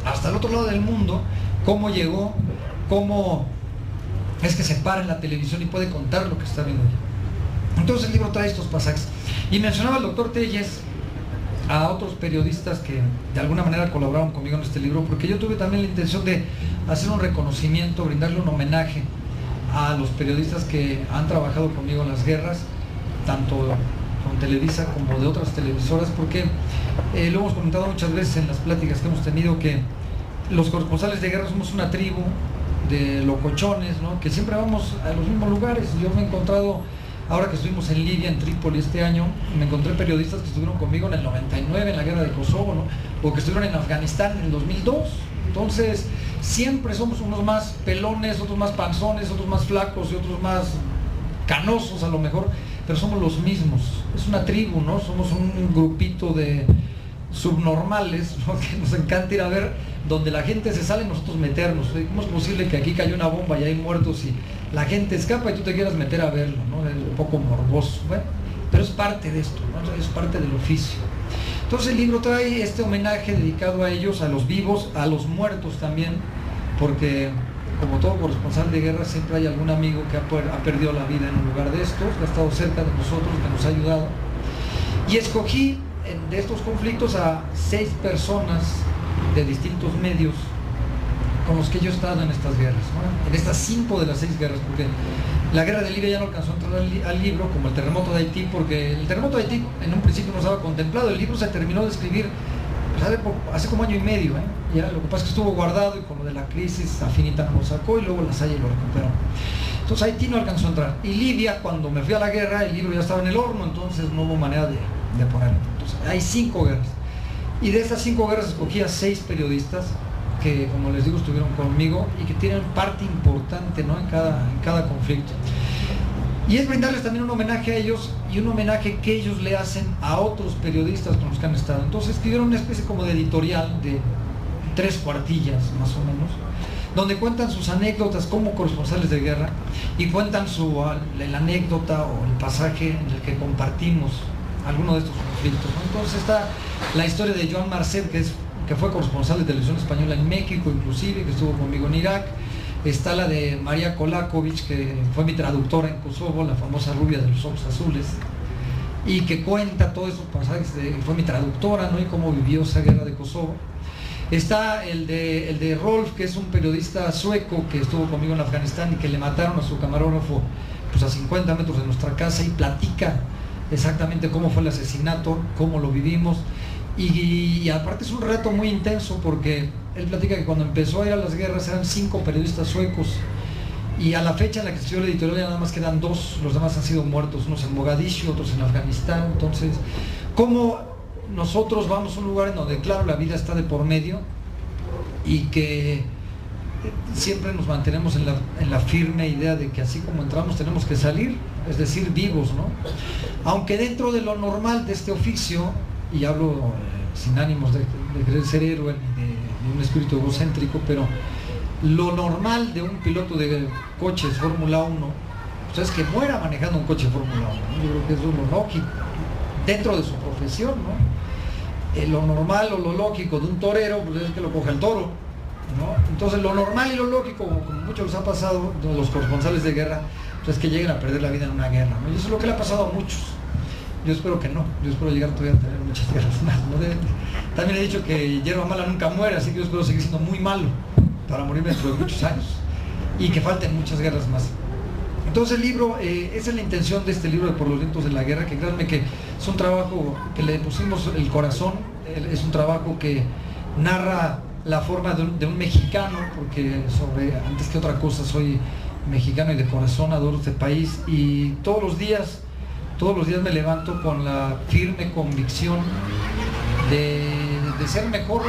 hasta el otro lado del mundo, cómo llegó, cómo es que se para en la televisión y puede contar lo que está viendo. Entonces el libro trae estos pasajes. Y mencionaba el doctor Telles a otros periodistas que de alguna manera colaboraron conmigo en este libro, porque yo tuve también la intención de hacer un reconocimiento, brindarle un homenaje a los periodistas que han trabajado conmigo en las guerras, tanto con Televisa como de otras televisoras, porque lo hemos comentado muchas veces en las pláticas que hemos tenido, que los corresponsales de guerra somos una tribu de locochones, ¿no? Que siempre vamos a los mismos lugares. Yo me he encontrado, ahora que estuvimos en Libia, en Trípoli este año, me encontré periodistas que estuvieron conmigo en el 99, en la guerra de Kosovo, ¿no? O que estuvieron en Afganistán en el 2002. Entonces, siempre somos unos más pelones, otros más panzones, otros más flacos y otros más canosos a lo mejor, pero somos los mismos. Es una tribu, ¿no? Somos un grupito de subnormales, ¿no? Que nos encanta ir a ver donde la gente se sale y nosotros meternos. ¿Cómo es posible que aquí cayó una bomba y hay muertos y la gente escapa y tú te quieras meter a verlo, ¿no? Es un poco morboso. Bueno, pero es parte de esto, ¿no? Es parte del oficio. Entonces el libro trae este homenaje dedicado a ellos, a los vivos, a los muertos también, porque como todo corresponsal de guerra siempre hay algún amigo que ha perdido la vida en un lugar de estos, que ha estado cerca de nosotros, que nos ha ayudado. Y escogí de estos conflictos a 6 personas de distintos medios con los que yo he estado en estas guerras, ¿no? En estas 5 de las 6 guerras, porque la guerra de Libia ya no alcanzó a entrar al libro, como el terremoto de Haití, porque el terremoto de Haití en un principio no estaba contemplado. El libro se terminó de escribir pues, hace como año y medio, ya lo que pasa es que estuvo guardado y con lo de la crisis Afinitan lo sacó y luego la Salle lo recuperó. Entonces Haití no alcanzó a entrar. Y Libia, cuando me fui a la guerra, el libro ya estaba en el horno, entonces no hubo manera de ponerlo. Entonces hay 5 guerras. Y de estas 5 guerras escogí a 6 periodistas que, como les digo, estuvieron conmigo y que tienen parte importante, ¿no? en cada conflicto. Y es brindarles también un homenaje a ellos y un homenaje que ellos le hacen a otros periodistas con los que han estado. Entonces escribieron una especie como de editorial de 3 cuartillas más o menos, donde cuentan sus anécdotas como corresponsales de guerra y cuentan la anécdota o el pasaje en el que compartimos alguno de estos conflictos, ¿no? Entonces está la historia de Joan Marcet, que fue corresponsal de Televisión Española en México inclusive, que estuvo conmigo en Irak. Está la de María Kolakovic, que fue mi traductora en Kosovo, la famosa rubia de los ojos azules. y que cuenta todos esos pasajes, fue mi traductora, ¿no? Y cómo vivió esa guerra de Kosovo. Está el de Rolf, que es un periodista sueco que estuvo conmigo en Afganistán y que le mataron a su camarógrafo pues a 50 metros de nuestra casa, y platica exactamente cómo fue el asesinato, cómo lo vivimos, y aparte es un reto muy intenso porque él platica que cuando empezó a ir a las guerras eran 5 periodistas suecos, y a la fecha en la que se estudió la editorial ya nada más quedan 2, los demás han sido muertos, unos en Mogadiscio, otros en Afganistán. Entonces, ¿cómo nosotros vamos a un lugar en donde, claro, la vida está de por medio y que siempre nos mantenemos en la firme idea de que así como entramos tenemos que salir, es decir, vivos, ¿no? Aunque dentro de lo normal de este oficio, y hablo sin ánimos de querer ser héroe ni de un espíritu egocéntrico, pero lo normal de un piloto de coches Fórmula 1 pues es que muera manejando un coche Fórmula 1, ¿no? Yo creo que eso es lo lógico dentro de su profesión, ¿no? Lo normal o lo lógico de un torero pues es que lo coja el toro, ¿no? Entonces lo normal y lo lógico, como muchos les ha pasado a los corresponsales de guerra, pues es que lleguen a perder la vida en una guerra, ¿no? Y eso es lo que le ha pasado a muchos. Yo espero que no, yo espero llegar todavía a tener muchas guerras más, ¿no? También he dicho que hierba mala nunca muere, así que yo espero seguir siendo muy malo para morir dentro de muchos años y que falten muchas guerras más. Entonces el libro, esa es la intención de este libro de Por los vientos de la guerra, que créanme que es un trabajo que le pusimos el corazón, es un trabajo que narra la forma de un mexicano, porque antes que otra cosa soy mexicano y de corazón adoro este país, y todos los días me levanto con la firme convicción de ser mejor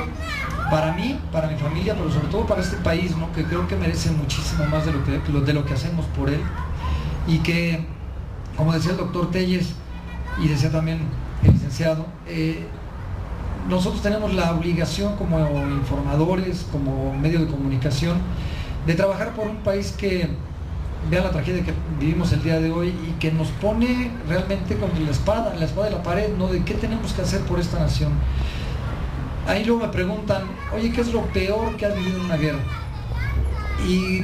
para mí, para mi familia, pero sobre todo para este país, ¿no? Que creo que merece muchísimo más de lo que hacemos por él, y que, como decía el doctor Telles y decía también el licenciado, nosotros tenemos la obligación como informadores, como medio de comunicación, de trabajar por un país que vea la tragedia que vivimos el día de hoy y que nos pone realmente contra la espada de la pared, ¿no? De qué tenemos que hacer por esta nación. Ahí luego me preguntan, oye, ¿qué es lo peor que has vivido en una guerra? Y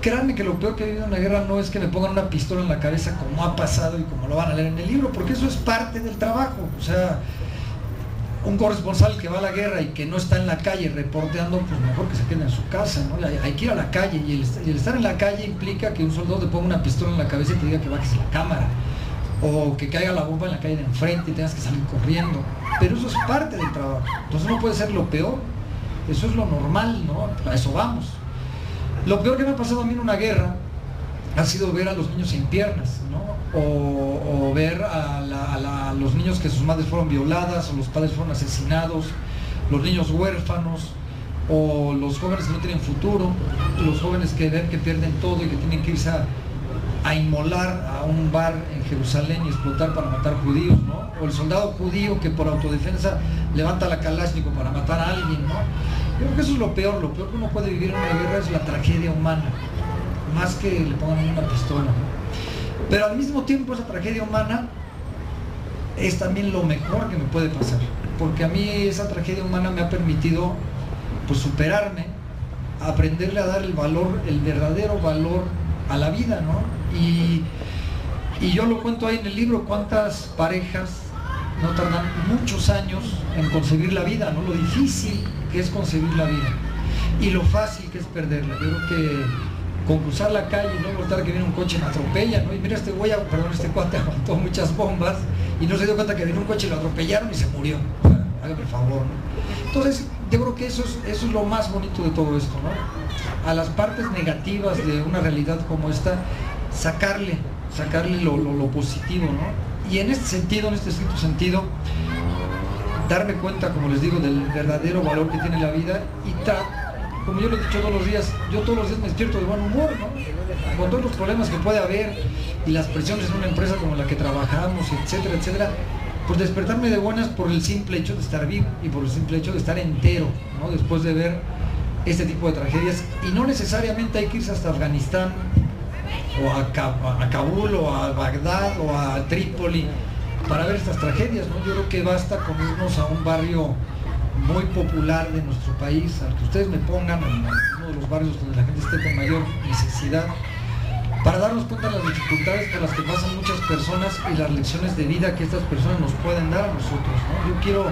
créanme que lo peor que he vivido en una guerra no es que me pongan una pistola en la cabeza como ha pasado y como lo van a leer en el libro, porque eso es parte del trabajo. O sea, un corresponsal que va a la guerra y que no está en la calle reporteando, pues mejor que se quede en su casa, ¿no? Hay que ir a la calle, y el estar en la calle implica que un soldado te ponga una pistola en la cabeza y te diga que bajes la cámara, o que caiga la bomba en la calle de enfrente y tengas que salir corriendo, pero eso es parte del trabajo. Entonces no puede ser lo peor, eso es lo normal, ¿no? A eso vamos. Lo peor que me ha pasado a mí en una guerra ha sido ver a los niños sin piernas, ¿no? O ver a los niños que sus madres fueron violadas, o los padres fueron asesinados, los niños huérfanos, o los jóvenes que no tienen futuro, los jóvenes que ven que pierden todo y que tienen que irse a inmolar a un bar en Jerusalén y explotar para matar judíos, ¿no? O el soldado judío que por autodefensa levanta la Kalashnikov para matar a alguien, ¿no? Yo creo que eso es lo peor que uno puede vivir en una guerra es la tragedia humana, más que le pongan una pistola, ¿no? Pero al mismo tiempo esa tragedia humana es también lo mejor que me puede pasar, porque a mí esa tragedia humana me ha permitido pues superarme, aprenderle a dar el valor, el verdadero valor a la vida, ¿no? Y yo lo cuento ahí en el libro, cuántas parejas no tardan muchos años en concebir la vida, ¿no? Lo difícil que es concebir la vida y lo fácil que es perderla. Yo creo que con cruzar la calle y no voltar que viene un coche me atropella, ¿no? Y mira, este cuate aguantó muchas bombas y no se dio cuenta que vino un coche y lo atropellaron y se murió. Hágame el favor, ¿no? Entonces yo creo que eso es lo más bonito de todo esto, ¿no? A las partes negativas de una realidad como esta, sacarle lo positivo, ¿no? Y en este sentido, en este estricto sentido, darme cuenta, como les digo, del verdadero valor que tiene la vida y como yo lo he dicho todos los días, yo todos los días me despierto de buen humor, ¿no? Con todos los problemas que puede haber y las presiones en una empresa como la que trabajamos, etcétera, etcétera, pues despertarme de buenas por el simple hecho de estar vivo y por el simple hecho de estar entero, ¿no? Después de ver este tipo de tragedias, y no necesariamente hay que irse hasta Afganistán o a Kabul o a Bagdad o a Trípoli para ver estas tragedias, ¿no? Yo creo que basta con irnos a un barrio muy popular de nuestro país, al que ustedes me pongan en uno de los barrios donde la gente esté con mayor necesidad, para darnos cuenta de las dificultades por las que pasan muchas personas y las lecciones de vida que estas personas nos pueden dar a nosotros, ¿no? Yo quiero,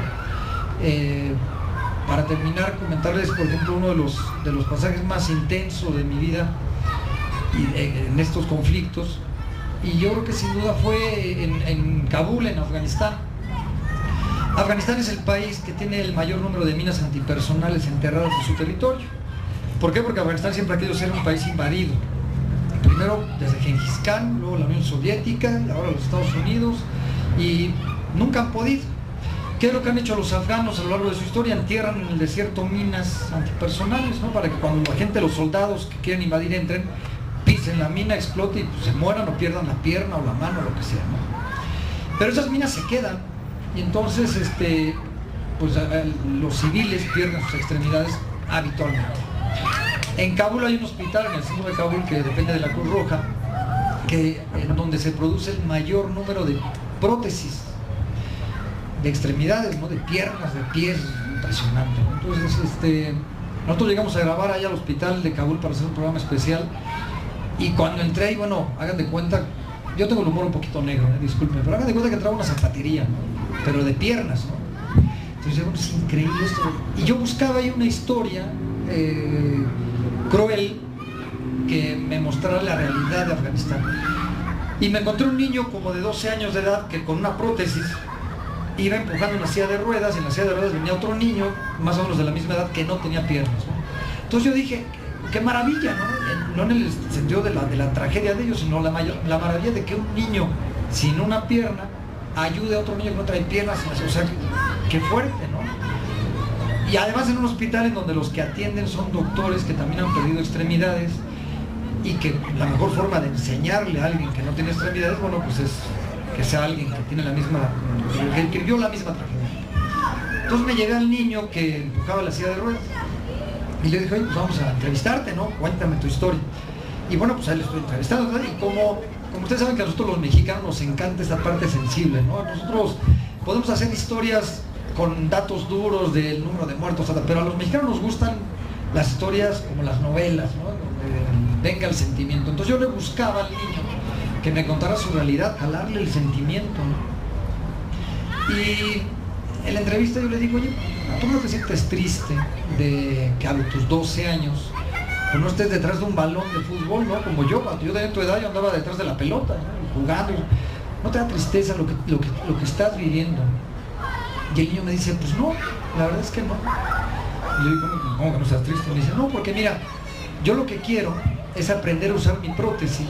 para terminar, comentarles, por ejemplo, uno de los pasajes más intensos de mi vida en estos conflictos, y yo creo que sin duda fue en Kabul, en Afganistán. Afganistán es el país que tiene el mayor número de minas antipersonales enterradas en su territorio. ¿Por qué? Porque Afganistán siempre ha querido ser un país invadido. Primero desde Gengis Khan, luego la Unión Soviética, y ahora los Estados Unidos, y nunca han podido. ¿Qué es lo que han hecho los afganos a lo largo de su historia? Entierran en el desierto minas antipersonales, ¿no? Para que cuando la gente, los soldados que quieren invadir entren, pisen la mina, explote y pues, se mueran o pierdan la pierna o la mano o lo que sea, ¿no? Pero esas minas se quedan y entonces pues, los civiles pierden sus extremidades habitualmente. En Kabul hay un hospital, en el centro de Kabul, que depende de la Cruz Roja, en donde se produce el mayor número de prótesis de extremidades, ¿no? De piernas, de pies, impresionante. Entonces, nosotros llegamos a grabar allá al hospital de Kabul para hacer un programa especial, y cuando entré, y bueno, hagan de cuenta, yo tengo el humor un poquito negro, disculpen, pero hagan de cuenta que entraba una zapatería, ¿no? Pero de piernas, ¿no? Entonces, bueno, es increíble esto. Y yo buscaba ahí una historia cruel que me mostrara la realidad de Afganistán. Y me encontré un niño como de 12 años de edad que con una prótesis iba empujando una silla de ruedas, y en la silla de ruedas venía otro niño, más o menos de la misma edad, que no tenía piernas, ¿no? Entonces yo dije, qué maravilla, ¿no? No en el sentido de la tragedia de ellos, sino la maravilla de que un niño sin una pierna ayude a otro niño que no trae piernas, o sea, qué fuerte, ¿no? Y además en un hospital en donde los que atienden son doctores que también han perdido extremidades, y que la mejor forma de enseñarle a alguien que no tiene extremidades, bueno, pues es que sea alguien que tiene que vivió la misma tragedia. Entonces me llevé al niño que empujaba la silla de ruedas y le dije, oye, pues vamos a entrevistarte, ¿no? Cuéntame tu historia. Y bueno, pues ahí le estoy entrevistando, ¿no? Y como ustedes saben que a nosotros los mexicanos nos encanta esta parte sensible, ¿no? Nosotros podemos hacer historias con datos duros del número de muertos, pero a los mexicanos nos gustan las historias como las novelas, ¿no? Donde venga el sentimiento. Entonces yo le buscaba al niño que me contara su realidad, jalarle el sentimiento, ¿no? Y en la entrevista yo le digo, oye, ¿tú no te sientes triste de que a tus 12 años pues no estés detrás de un balón de fútbol, ¿no? Como yo, cuando yo tenía tu edad, yo andaba detrás de la pelota, ¿no? Jugando. ¿No te da tristeza lo que estás viviendo? Y el niño me dice, pues no, la verdad es que no. Y yo digo, ¿cómo que no estás triste? Y me dice, no, porque mira, yo lo que quiero es aprender a usar mi prótesis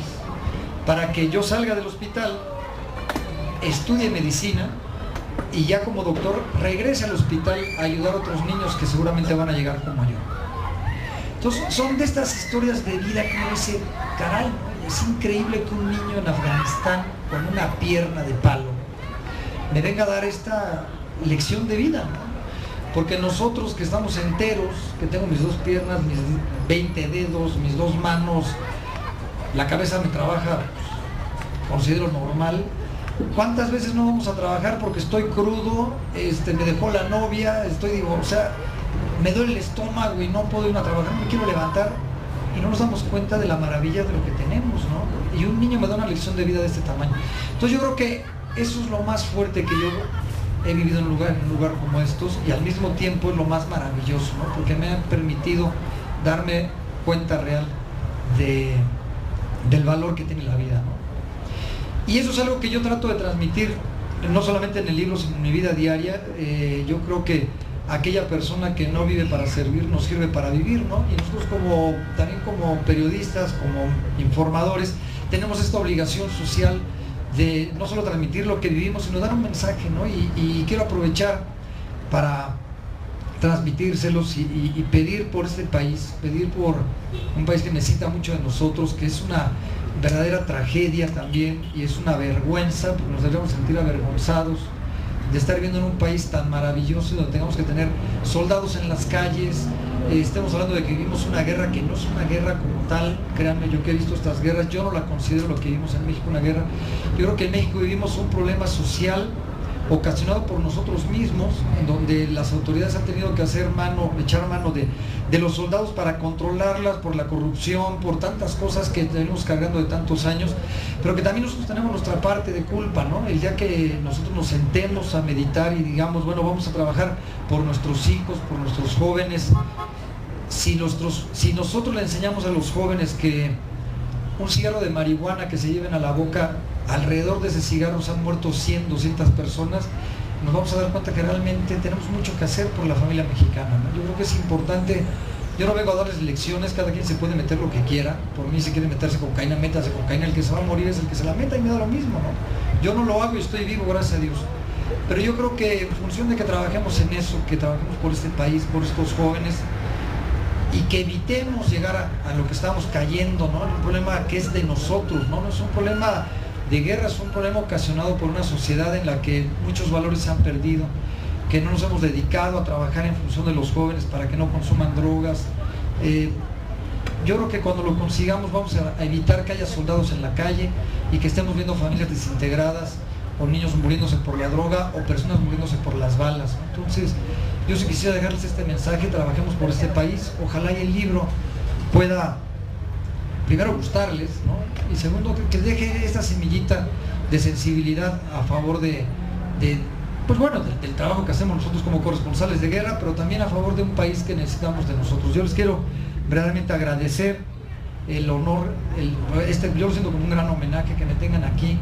para que yo salga del hospital, estudie medicina y ya como doctor regrese al hospital a ayudar a otros niños que seguramente van a llegar como yo. Entonces son de estas historias de vida que uno dice, caray, es increíble que un niño en Afganistán con una pierna de palo me venga a dar esta lección de vida, ¿no? Porque nosotros que estamos enteros, que tengo mis 2 piernas, mis 20 dedos, mis 2 manos, la cabeza me trabaja, pues, considero normal. ¿Cuántas veces no vamos a trabajar porque estoy crudo, me dejó la novia, o sea, me duele el estómago y no puedo ir a trabajar, me quiero levantar, y no nos damos cuenta de la maravilla de lo que tenemos, ¿no? Y un niño me da una lección de vida de este tamaño. Entonces yo creo que eso es lo más fuerte que yo he vivido en un lugar como estos, y al mismo tiempo es lo más maravilloso, ¿no? Porque me han permitido darme cuenta real del valor que tiene la vida, ¿no? Y eso es algo que yo trato de transmitir, no solamente en el libro, sino en mi vida diaria. Yo creo que aquella persona que no vive para servir, no sirve para vivir, ¿no? Y nosotros también como periodistas, como informadores, tenemos esta obligación social de no solo transmitir lo que vivimos, sino dar un mensaje, ¿no? Y quiero aprovechar para transmitírselos y pedir por este país, pedir por un país que necesita mucho de nosotros, que es una verdadera tragedia también, y es una vergüenza, porque nos debemos sentir avergonzados de estar viviendo en un país tan maravilloso, donde tengamos que tener soldados en las calles. Estamos hablando de que vivimos una guerra que no es una guerra como tal. Créanme, yo que he visto estas guerras, yo no la considero lo que vivimos en México una guerra. Yo creo que en México vivimos un problema social ocasionado por nosotros mismos, en donde las autoridades han tenido que echar mano de los soldados para controlarlas, por la corrupción, por tantas cosas que venimos cargando de tantos años, pero que también nosotros tenemos nuestra parte de culpa, ¿no? El día que nosotros nos sentemos a meditar y digamos, bueno, vamos a trabajar por nuestros hijos, por nuestros jóvenes. Si nosotros le enseñamos a los jóvenes que un cigarro de marihuana que se lleven a la boca, alrededor de ese cigarro se han muerto 100, 200 personas, nos vamos a dar cuenta que realmente tenemos mucho que hacer por la familia mexicana, ¿no? Yo creo que es importante. Yo no vengo a darles lecciones, cada quien se puede meter lo que quiera. Por mí, si quiere meterse cocaína, métase cocaína, el que se va a morir es el que se la meta y me da lo mismo, ¿no? Yo no lo hago y estoy vivo, gracias a Dios. Pero yo creo que en función de que trabajemos en eso, que trabajemos por este país, por estos jóvenes, y que evitemos llegar a lo que estamos cayendo, ¿no? Un problema que es de nosotros, ¿no? No es un problema de guerra, es un problema ocasionado por una sociedad en la que muchos valores se han perdido, que no nos hemos dedicado a trabajar en función de los jóvenes para que no consuman drogas. Yo creo que cuando lo consigamos vamos a evitar que haya soldados en la calle y que estemos viendo familias desintegradas, o niños muriéndose por la droga, o personas muriéndose por las balas. Entonces, yo sí quisiera dejarles este mensaje: trabajemos por este país. Ojalá y el libro pueda, primero, gustarles, ¿no? Y segundo, que deje esta semillita de sensibilidad a favor del trabajo que hacemos nosotros como corresponsales de guerra, pero también a favor de un país que necesitamos de nosotros. Yo les quiero verdaderamente agradecer el honor, yo lo siento como un gran homenaje que me tengan aquí,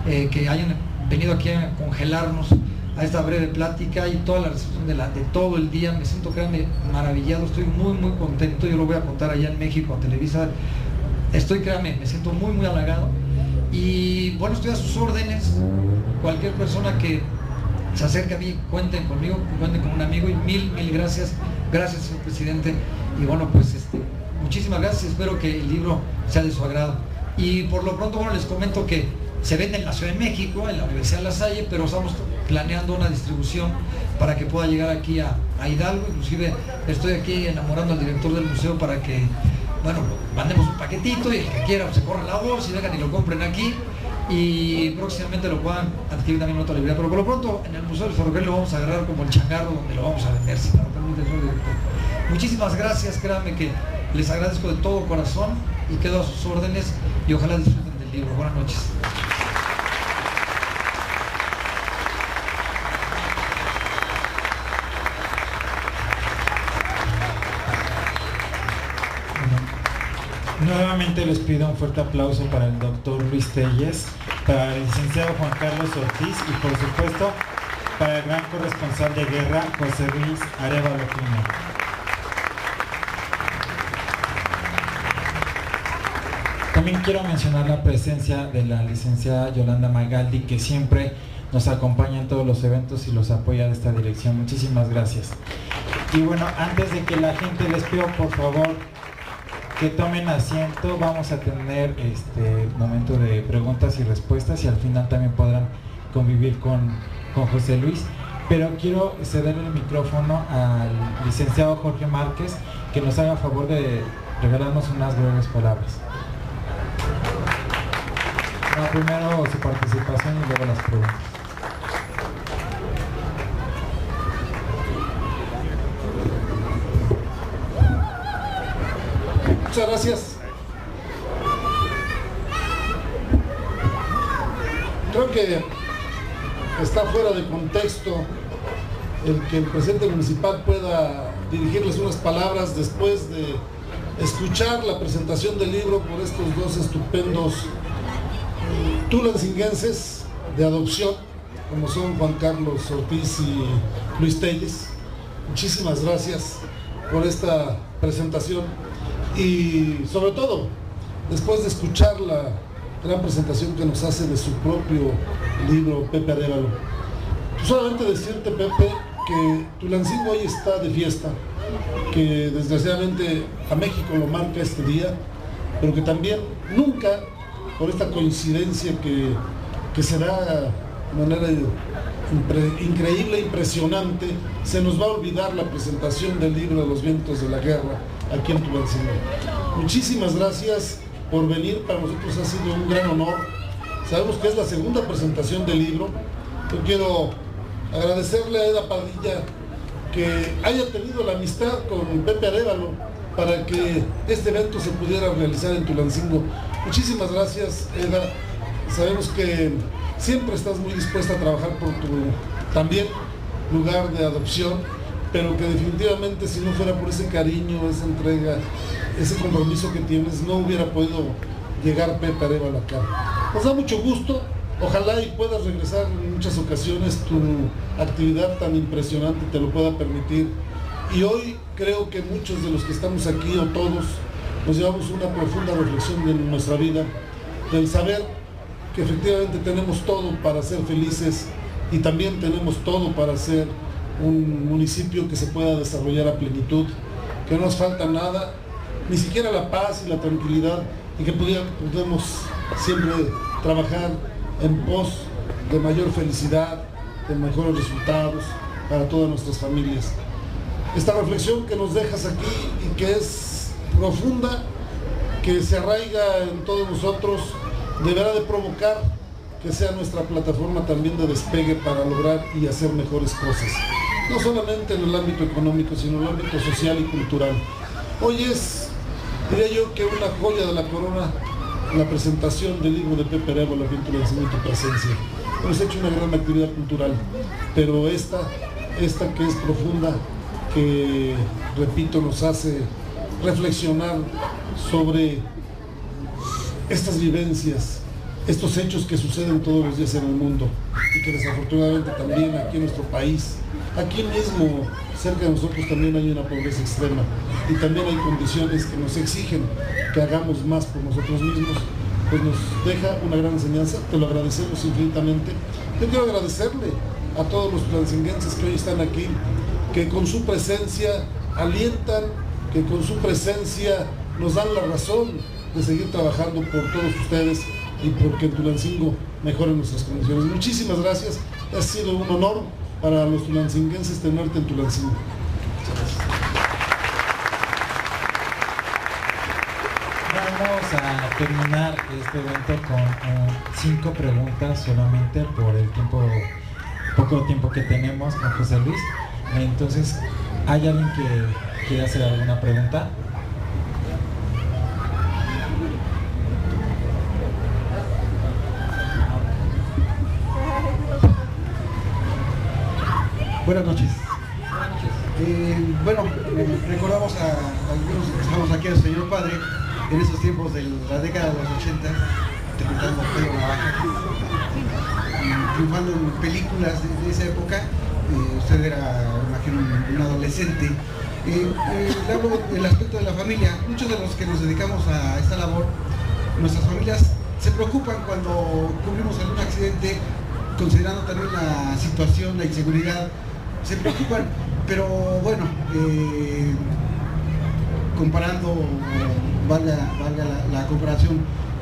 que hayan venido aquí a congelarnos a esta breve plática y toda la recepción de todo el día. Me siento, créanme, maravillado, estoy muy muy contento. Yo lo voy a contar allá en México, a Televisa. Me siento muy muy halagado y bueno, estoy a sus órdenes. Cualquier persona que se acerque a mí, cuenten conmigo, cuenten con un amigo, y mil gracias, señor presidente. Y bueno, pues muchísimas gracias, espero que el libro sea de su agrado. Y por lo pronto, bueno, les comento que se vende en la Ciudad de México, en la Universidad de La Salle, pero estamos planeando una distribución para que pueda llegar aquí a Hidalgo. Inclusive estoy aquí enamorando al director del museo para que, bueno, mandemos un paquetito y el que quiera se corre la voz y vengan y lo compren aquí, y próximamente lo puedan adquirir también en otra librería. Pero por lo pronto en el Museo del Ferrocarril lo vamos a agarrar como el changarro donde lo vamos a vender, si me lo permite el señor director. Muchísimas gracias, créanme que les agradezco de todo corazón y quedo a sus órdenes y ojalá disfruten del libro. Buenas noches. Nuevamente les pido un fuerte aplauso para el doctor Luis Telles, para el licenciado Juan Carlos Ortiz y por supuesto para el gran corresponsal de guerra José Luis Arévalo Pino. También quiero mencionar la presencia de la licenciada Yolanda Magaldi, que siempre nos acompaña en todos los eventos y los apoya de esta dirección. Muchísimas gracias. Y bueno, antes de que la gente, les pido por favor que tomen asiento. Vamos a tener momento de preguntas y respuestas y al final también podrán convivir con José Luis. Pero quiero cederle el micrófono al licenciado Jorge Márquez, que nos haga favor de regalarnos unas breves palabras. Primero su participación y luego las preguntas. Muchas gracias. Creo que está fuera de contexto el que el presidente municipal pueda dirigirles unas palabras después de escuchar la presentación del libro por estos dos estupendos tulancinguenses de adopción, como son Juan Carlos Ortiz y Luis Telles. Muchísimas gracias por esta presentación. Y sobre todo, después de escuchar la gran presentación que nos hace de su propio libro, Pepe Arévalo, solamente decirte, Pepe, que Tulancingo hoy está de fiesta, que desgraciadamente a México lo marca este día, pero que también nunca, por esta coincidencia que se da de manera increíble, impresionante, se nos va a olvidar la presentación del libro de los vientos de la guerra aquí en Tulancingo. Muchísimas gracias por venir, para nosotros ha sido un gran honor. Sabemos que es la segunda presentación del libro. Yo quiero agradecerle a Eda Padilla que haya tenido la amistad con Pepe Arévalo para que este evento se pudiera realizar en Tulancingo. Muchísimas gracias, Eda. Sabemos que siempre estás muy dispuesta a trabajar por tu también lugar de adopción, pero que definitivamente si no fuera por ese cariño, esa entrega, ese compromiso que tienes, no hubiera podido llegar Pepe Arévalo acá. Nos da mucho gusto, ojalá y puedas regresar en muchas ocasiones, tu actividad tan impresionante te lo pueda permitir. Y hoy creo que muchos de los que estamos aquí, o todos, nos llevamos una profunda reflexión de nuestra vida, del saber que efectivamente tenemos todo para ser felices y también tenemos todo para ser un municipio que se pueda desarrollar a plenitud, que no nos falta nada, ni siquiera la paz y la tranquilidad, y que podemos siempre trabajar en pos de mayor felicidad, de mejores resultados para todas nuestras familias. Esta reflexión que nos dejas aquí y que es profunda, que se arraiga en todos nosotros, deberá de provocar que sea nuestra plataforma también de despegue para lograr y hacer mejores cosas, no solamente en el ámbito económico, sino en el ámbito social y cultural. Hoy es, diría yo, que una joya de la corona, la presentación del libro de Pepe Arévalo, aquí en Tulancingo, tu presencia. Hemos hecho una gran actividad cultural, pero esta que es profunda, que, repito, nos hace reflexionar sobre estas vivencias, estos hechos que suceden todos los días en el mundo y que desafortunadamente también aquí en nuestro país, aquí mismo cerca de nosotros también hay una pobreza extrema y también hay condiciones que nos exigen que hagamos más por nosotros mismos, pues nos deja una gran enseñanza. Te lo agradecemos infinitamente. Yo quiero agradecerle a todos los tulancinguenses que hoy están aquí, que con su presencia alientan, que con su presencia nos dan la razón de seguir trabajando por todos ustedes y porque en Tulancingo mejoren nuestras condiciones. Muchísimas gracias, ha sido un honor para los tulancinguenses tenerte en Tulancingo. Vamos a terminar este evento con 5 preguntas solamente por el poco tiempo que tenemos con José Luis. Entonces, ¿hay alguien que quiera hacer alguna pregunta? Buenas noches. Recordamos a algunos que estamos aquí al señor padre en esos tiempos de la década de los 80, interpretando a Pedro Navaja, triunfando en películas de esa época. Usted era, imagino, un adolescente. Le hablo del aspecto de la familia. Muchos de los que nos dedicamos a esta labor, nuestras familias se preocupan cuando cubrimos algún accidente, considerando también la situación, la inseguridad. Se preocupan, pero bueno, comparando, valga la comparación,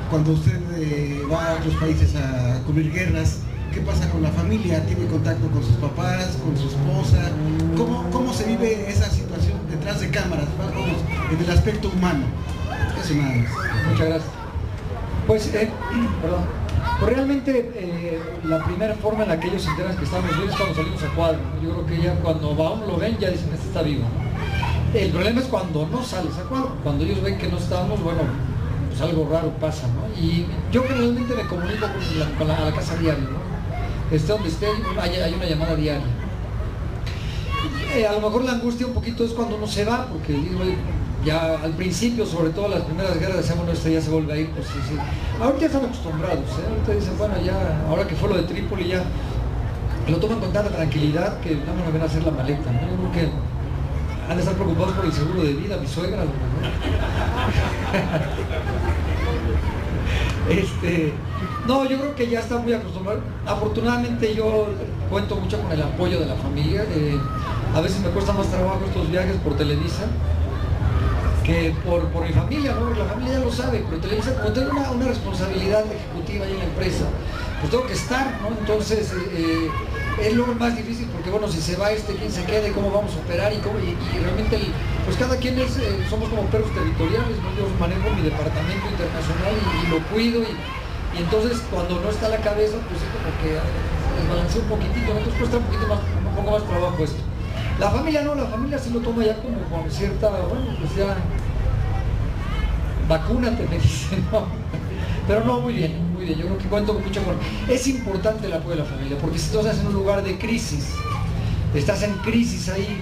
cuando usted va a otros países a cubrir guerras, ¿qué pasa con la familia? ¿Tiene contacto con sus papás, con su esposa? ¿Cómo se vive esa situación detrás de cámaras, vamos, en el aspecto humano? Eso nada más. Muchas gracias. Pues realmente la primera forma en la que ellos se enteran que estamos vivos es cuando salimos a cuadro. Yo creo que ya cuando a uno lo ven ya dicen, este está vivo, ¿no? El problema es cuando no sales a cuadro. Cuando ellos ven que no estamos, bueno, pues algo raro pasa, ¿no? Y yo generalmente me comunico con la casa diaria, ¿no? Esté donde esté, hay una llamada diaria. A lo mejor la angustia un poquito es cuando uno se va, porque digo, ya al principio, sobre todo las primeras guerras, decían, bueno, este ya se vuelve a ir, pues sí. Ahorita ya están acostumbrados, ahorita dicen, bueno, ya, ahora que fue lo de Trípoli, ya lo toman con tanta tranquilidad que no me ven a hacer la maleta, ¿no? Yo creo que han de estar preocupados por el seguro de vida, mi suegra, ¿no? No, yo creo que ya está muy acostumbrado. Afortunadamente yo cuento mucho con el apoyo de la familia. A veces me cuesta más trabajo estos viajes por Televisa que por mi familia, ¿no? Porque la familia ya lo sabe, pero Televisa, como tengo una responsabilidad ejecutiva ahí en la empresa, pues tengo que estar, ¿no? Entonces es lo más difícil porque, bueno, si se va quién se quede, cómo vamos a operar y realmente, pues cada quien somos como perros territoriales, ¿no? Yo manejo mi departamento internacional y lo cuido y entonces cuando no está la cabeza, pues es como que desbalancea un poquitito, nosotros cuesta un poco más trabajo esto. La familia no, la familia sí lo toma ya como con cierta, bueno, pues ya, vacúnate, me dicen, ¿no? Pero no, muy bien, yo creo que cuento con mucho amor. Es importante el apoyo de la familia, porque si tú estás en un lugar de crisis, estás en crisis ahí,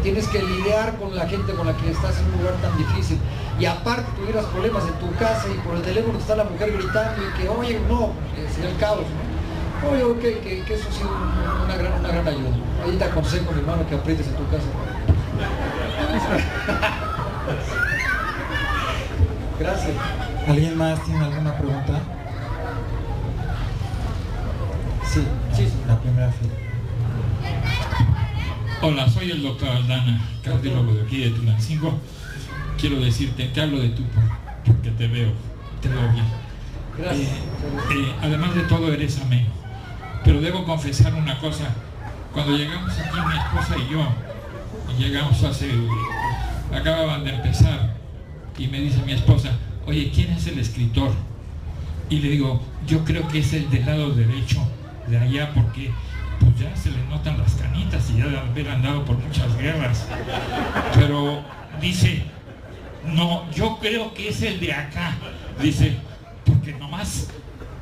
tienes que lidiar con la gente con la que estás en un lugar tan difícil, y aparte tuvieras problemas en tu casa y por el teléfono está la mujer gritando y que, oye, no, sería el caos, ¿no? Oye, que eso sí una gran ayuda. Ahí te aconsejo, mi hermano, que aprietes en tu casa. Gracias. ¿Alguien más tiene alguna pregunta? Sí, la primera fila. Hola, soy el doctor Aldana, cardiólogo de aquí de Tulancingo. Quiero decirte, te hablo de tú porque te veo bien. Gracias. Además de todo, eres ameno. Pero debo confesar una cosa. Cuando llegamos aquí, mi esposa y yo, acababan de empezar, y me dice mi esposa, oye, ¿quién es el escritor? Y le digo, yo creo que es el del lado derecho de allá, porque pues ya se le notan las canitas y ya de haber andado por muchas guerras. Pero dice, no, yo creo que es el de acá. Dice, porque nomás,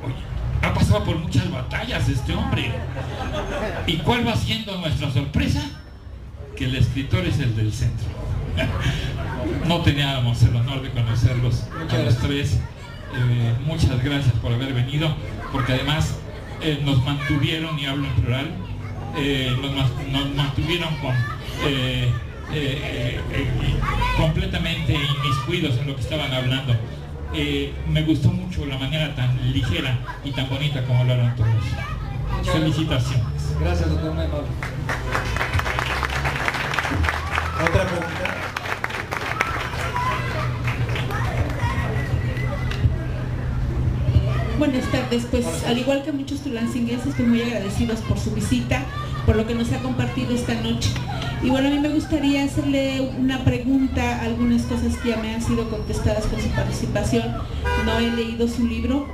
oye, ha pasado por muchas batallas este hombre. ¿Y cuál va siendo nuestra sorpresa? Que el escritor es el del centro. No teníamos el honor de conocerlos a los tres. Muchas gracias por haber venido, porque además nos mantuvieron, y hablo en plural, nos mantuvieron completamente inmiscuidos en lo que estaban hablando. Me gustó mucho la manera tan ligera y tan bonita como hablaron todos. Felicitaciones. Gracias, doctor Maymar. ¿Otra pregunta? Buenas tardes, pues al igual que muchos tulancinguenses, estoy muy agradecidos por su visita, por lo que nos ha compartido esta noche. Y bueno, a mí me gustaría hacerle una pregunta, algunas cosas que ya me han sido contestadas con su participación. No he leído su libro,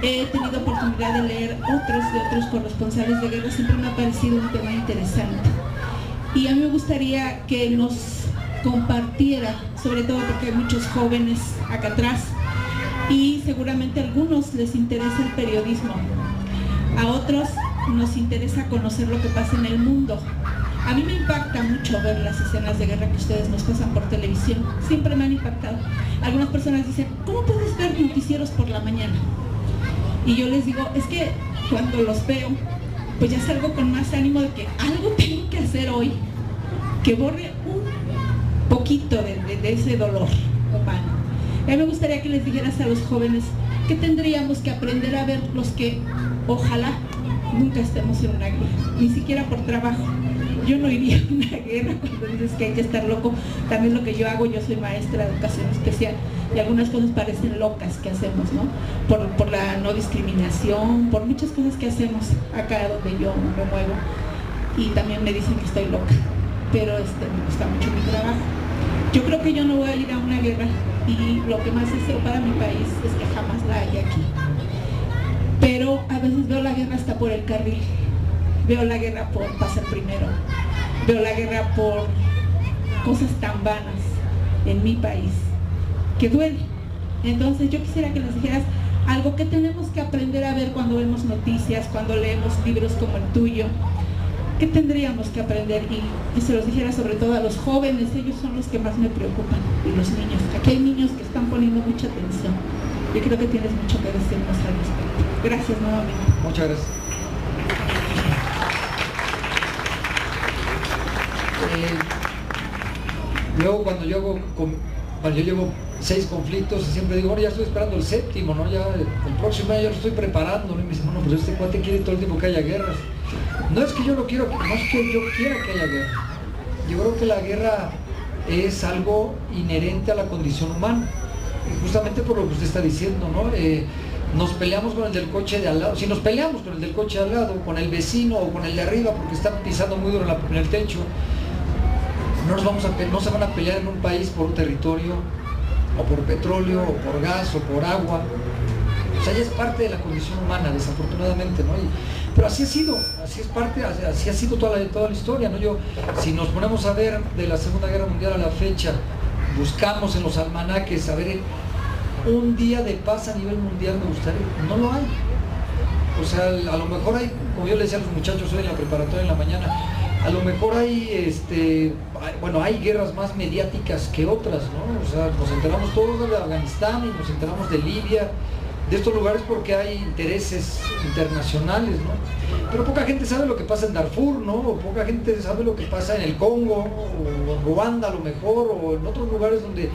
he tenido oportunidad de leer otros corresponsales de guerra, siempre me ha parecido un tema interesante. Y a mí me gustaría que nos compartiera, sobre todo porque hay muchos jóvenes acá atrás, y seguramente a algunos les interesa el periodismo, a otros nos interesa conocer lo que pasa en el mundo. A mí me impacta mucho ver las escenas de guerra que ustedes nos pasan por televisión, siempre me han impactado. Algunas personas dicen, ¿cómo puedes ver noticieros por la mañana? Y yo les digo, es que cuando los veo, pues ya salgo con más ánimo de que algo tengo que hacer hoy, que borre un poquito de ese dolor humano. A mí me gustaría que les dijeras a los jóvenes que tendríamos que aprender a ver los que ojalá nunca estemos en una guerra, ni siquiera por trabajo. Yo no iría a una guerra cuando dices que hay que estar loco. También lo que yo hago, yo soy maestra de educación especial y algunas cosas parecen locas que hacemos, ¿no? Por la no discriminación, por muchas cosas que hacemos acá donde yo me muevo, y también me dicen que estoy loca, pero me gusta mucho mi trabajo. Yo creo que yo no voy a ir a una guerra, y lo que más deseo para mi país es que jamás la haya aquí. Pero a veces veo la guerra hasta por el carril, veo la guerra por pasar primero, veo la guerra por cosas tan vanas en mi país, que duele. Entonces yo quisiera que les dijeras algo que tenemos que aprender a ver cuando vemos noticias, cuando leemos libros como el tuyo. ¿Qué tendríamos que aprender? Y se los dijera sobre todo a los jóvenes, ellos son los que más me preocupan, y los niños. Aquí hay niños que están poniendo mucha atención. Yo creo que tienes mucho que decirnos al respecto. Gracias nuevamente. Muchas gracias. Luego cuando yo llevo 6 conflictos, siempre digo, bueno, ya estoy esperando el 7º, ¿no? Ya el próximo año ya lo estoy preparando, ¿no? Y me dicen, bueno, pues este cuate quiere todo el tiempo que haya guerras. No es que yo lo quiero, no es que yo quiera que haya guerra. Yo creo que la guerra es algo inherente a la condición humana, justamente por lo que usted está diciendo, ¿no? Nos peleamos con el del coche de al lado. Si nos peleamos con el del coche de al lado, con el vecino o con el de arriba porque están pisando muy duro en el techo, no se van a pelear en un país por un territorio, o por petróleo, o por gas, o por agua. O sea, ya es parte de la condición humana, desafortunadamente, ¿no? Pero así ha sido, así es parte, así ha sido toda la historia, ¿no? Si nos ponemos a ver de la Segunda Guerra Mundial a la fecha, buscamos en los almanaques, a ver, un día de paz a nivel mundial me gustaría, no lo hay. O sea, a lo mejor hay, como yo le decía a los muchachos hoy en la preparatoria en la mañana, a lo mejor hay, hay guerras más mediáticas que otras, ¿no? O sea, nos enteramos todos de Afganistán y nos enteramos de Libia, de estos lugares porque hay intereses internacionales, ¿no? Pero poca gente sabe lo que pasa en Darfur, ¿no? O poca gente sabe lo que pasa en el Congo, o en Ruanda a lo mejor, o en otros lugares donde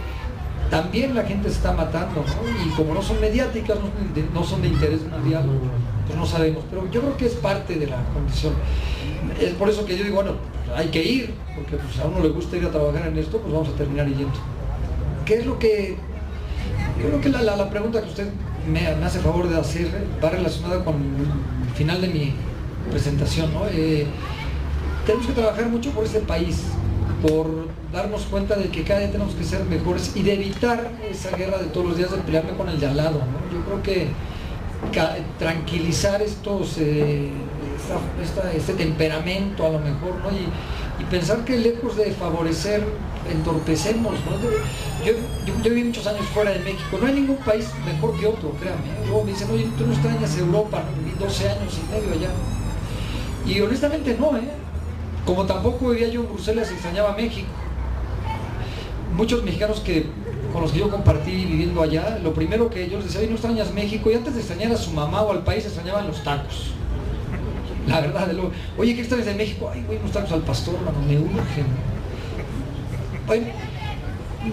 también la gente se está matando, ¿no? Y como no son mediáticas, no son de interés mundial, pues no sabemos. Pero yo creo que es parte de la condición. Es por eso que yo digo, bueno, hay que ir, porque pues, a uno le gusta ir a trabajar en esto, pues vamos a terminar yendo. ¿Qué es lo que...? Yo creo que la pregunta que usted me hace favor de hacer va relacionada con el final de mi presentación, ¿no? Tenemos que trabajar mucho por este país, por darnos cuenta de que cada día tenemos que ser mejores y de evitar esa guerra de todos los días de pelearme con el de al lado, ¿no? Yo creo que tranquilizar este temperamento a lo mejor, ¿no? Y pensar que lejos de favorecer, entorpecemos, ¿no? Yo viví muchos años fuera de México, no hay ningún país mejor que otro, créanme. Luego me dicen, oye, tú no extrañas Europa, ¿no? Viví 12 años y medio allá. Y honestamente no, como tampoco vivía yo en Bruselas y extrañaba México. Muchos mexicanos con los que yo compartí viviendo allá, lo primero que yo les decía, oye, no extrañas México, y antes de extrañar a su mamá o al país, extrañaban los tacos. La verdad, oye, ¿qué extrañas de México? Ay, güey, unos tacos al pastor, mano, me urgen. Oye,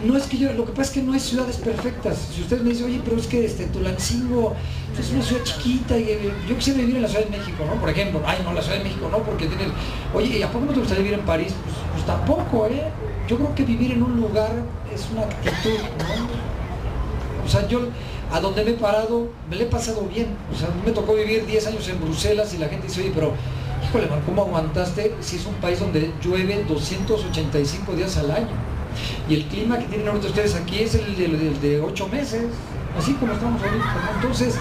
no es que lo que pasa es que no hay ciudades perfectas. Si ustedes me dicen, oye, pero es que Tulancingo es una ciudad chiquita y yo quisiera vivir en la Ciudad de México, ¿no? Por ejemplo, ay, no, la Ciudad de México no, porque tienes, oye, ¿y a poco no te gustaría vivir en París? Pues tampoco, Yo creo que vivir en un lugar es una actitud, ¿no? O sea, yo a donde me he parado, me lo he pasado bien. O sea, me tocó vivir 10 años en Bruselas y la gente dice, oye, pero, híjole, man, ¿cómo aguantaste si es un país donde llueve 285 días al año? Y el clima que tienen ahorita ustedes aquí es el de 8 meses, así como estamos ahorita, ¿no? Entonces,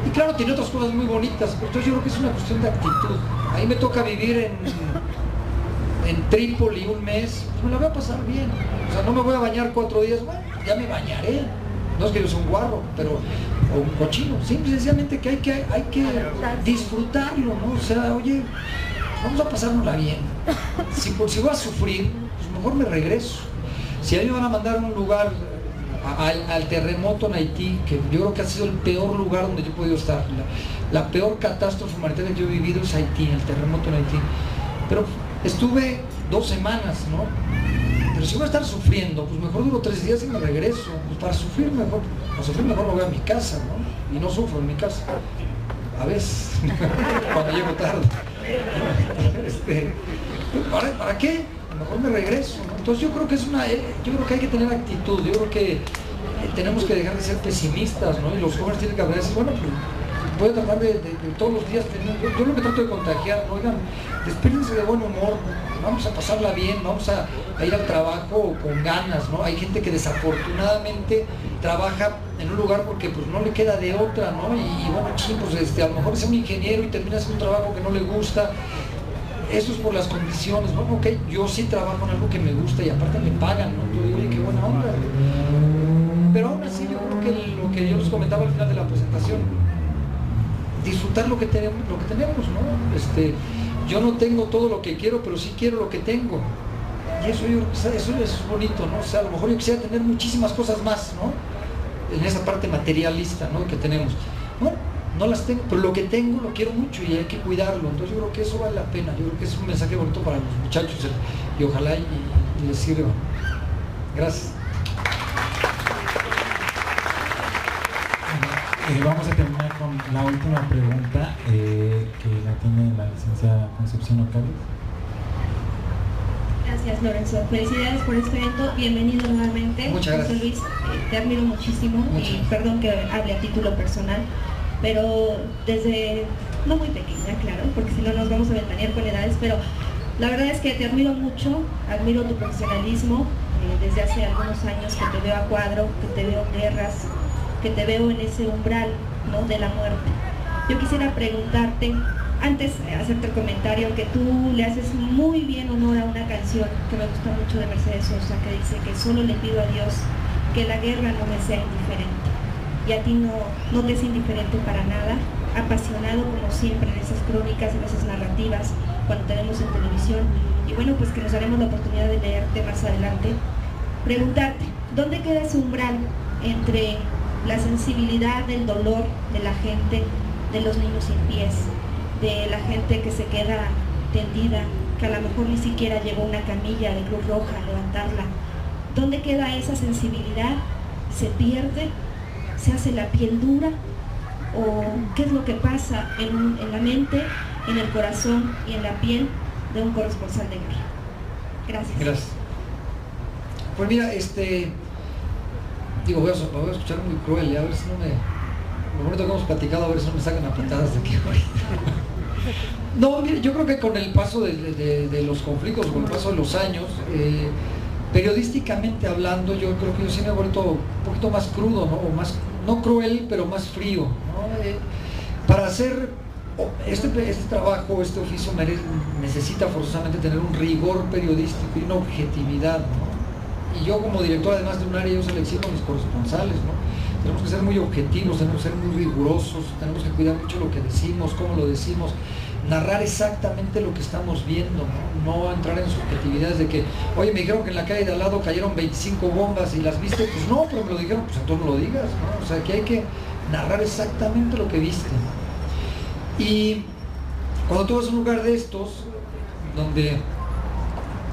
y claro, tiene otras cosas muy bonitas, pero entonces yo creo que es una cuestión de actitud. Ahí me toca vivir en Trípoli un mes, pues me la voy a pasar bien. O sea, no me voy a bañar 4 días, bueno, ya me bañaré. No es que yo sea un guarro, o un cochino, simple y sencillamente que hay que disfrutarlo, ¿no? O sea, oye, vamos a pasárnosla bien. Si voy a sufrir, pues mejor me regreso. Si a mí me van a mandar a un lugar, al terremoto en Haití, que yo creo que ha sido el peor lugar donde yo he podido estar, la peor catástrofe humanitaria que yo he vivido es Haití, el terremoto en Haití. Pero estuve 2 semanas, ¿no? Pero si voy a estar sufriendo, pues mejor duro 3 días y me regreso. Pues para sufrir mejor me voy a mi casa, ¿no? Y no sufro en mi casa. A veces, cuando llego tarde. ¿Para qué? Mejor me regreso, ¿no? Entonces yo creo que hay que tener actitud, yo creo que tenemos que dejar de ser pesimistas, ¿no? Y los jóvenes tienen que aprender, bueno, pues voy a tratar de todos los días tener, yo lo que trato de contagiar, ¿no? Oigan, despídense de buen humor, vamos a pasarla bien, vamos a ir al trabajo con ganas, ¿no? Hay gente que desafortunadamente trabaja en un lugar porque pues no le queda de otra, ¿no? Y bueno, pues a lo mejor es un ingeniero y termina haciendo un trabajo que no le gusta. Eso es por las condiciones, bueno, ok, yo sí trabajo en algo que me gusta y aparte me pagan, ¿no? Yo digo, oye, qué buena onda. Pero aún así yo creo que lo que yo les comentaba al final de la presentación, disfrutar lo que tenemos, ¿no? Yo no tengo todo lo que quiero, pero sí quiero lo que tengo. Y eso es bonito, ¿no? O sea, a lo mejor yo quisiera tener muchísimas cosas más, ¿no? En esa parte materialista, ¿no? Que tenemos. Bueno, no las tengo, pero lo que tengo lo quiero mucho y hay que cuidarlo. Entonces yo creo que eso vale la pena. Yo creo que es un mensaje bonito para los muchachos y ojalá y les sirva. Gracias. Vamos a terminar con la última pregunta que la tiene la licenciada Concepción Ocavio. Gracias, Lorenzo. Felicidades por este evento. Bienvenido nuevamente. Muchas gracias. José Luis, te admiro muchísimo y perdón que hable a título personal, pero desde no muy pequeña, claro, porque si no nos vamos a ventanear con edades, pero la verdad es que te admiro mucho, admiro tu profesionalismo, desde hace algunos años que te veo a cuadro, que te veo en guerras, que te veo en ese umbral ¿no?, de la muerte. Yo quisiera preguntarte, antes hacerte el comentario que tú le haces muy bien honor a una canción que me gusta mucho de Mercedes Sosa, que dice que solo le pido a Dios que la guerra no me sea indiferente. Y a ti no te es indiferente para nada, apasionado como siempre en esas crónicas, en esas narrativas, cuando tenemos en televisión. Y bueno, pues que nos daremos la oportunidad de leerte más adelante. Preguntarte, ¿dónde queda ese umbral entre la sensibilidad del dolor de la gente, de los niños sin pies, de la gente que se queda tendida, que a lo mejor ni siquiera llegó una camilla de Cruz Roja a levantarla? ¿Dónde queda esa sensibilidad? ¿Se pierde? ¿Se hace la piel dura? ¿O qué es lo que pasa en la mente, en el corazón y en la piel de un corresponsal de guerra? Gracias. Gracias. Pues mira, digo, voy a escuchar muy cruel, a ver si no me... Lo momento que hemos platicado, a ver si no me sacan a patadas de aquí ahorita. No, mira, yo creo que con el paso de los conflictos, con el paso de los años, periodísticamente hablando, yo creo que yo sí me he vuelto un poquito más crudo, ¿no? O más, no cruel, pero más frío, ¿no? Para hacer este trabajo, este oficio necesita forzosamente tener un rigor periodístico y una objetividad, ¿no? Y yo como director, además de un área, yo se le exijo a mis corresponsales, ¿no? Tenemos que ser muy objetivos, tenemos que ser muy rigurosos, tenemos que cuidar mucho lo que decimos, cómo lo decimos, narrar exactamente lo que estamos viendo, no entrar en subjetividades de que, oye, me dijeron que en la calle de al lado cayeron 25 bombas y las viste, pues no, pero me lo dijeron, pues entonces no lo digas, ¿no? O sea, que hay que narrar exactamente lo que viste, ¿no? Y cuando tú vas a un lugar de estos, donde,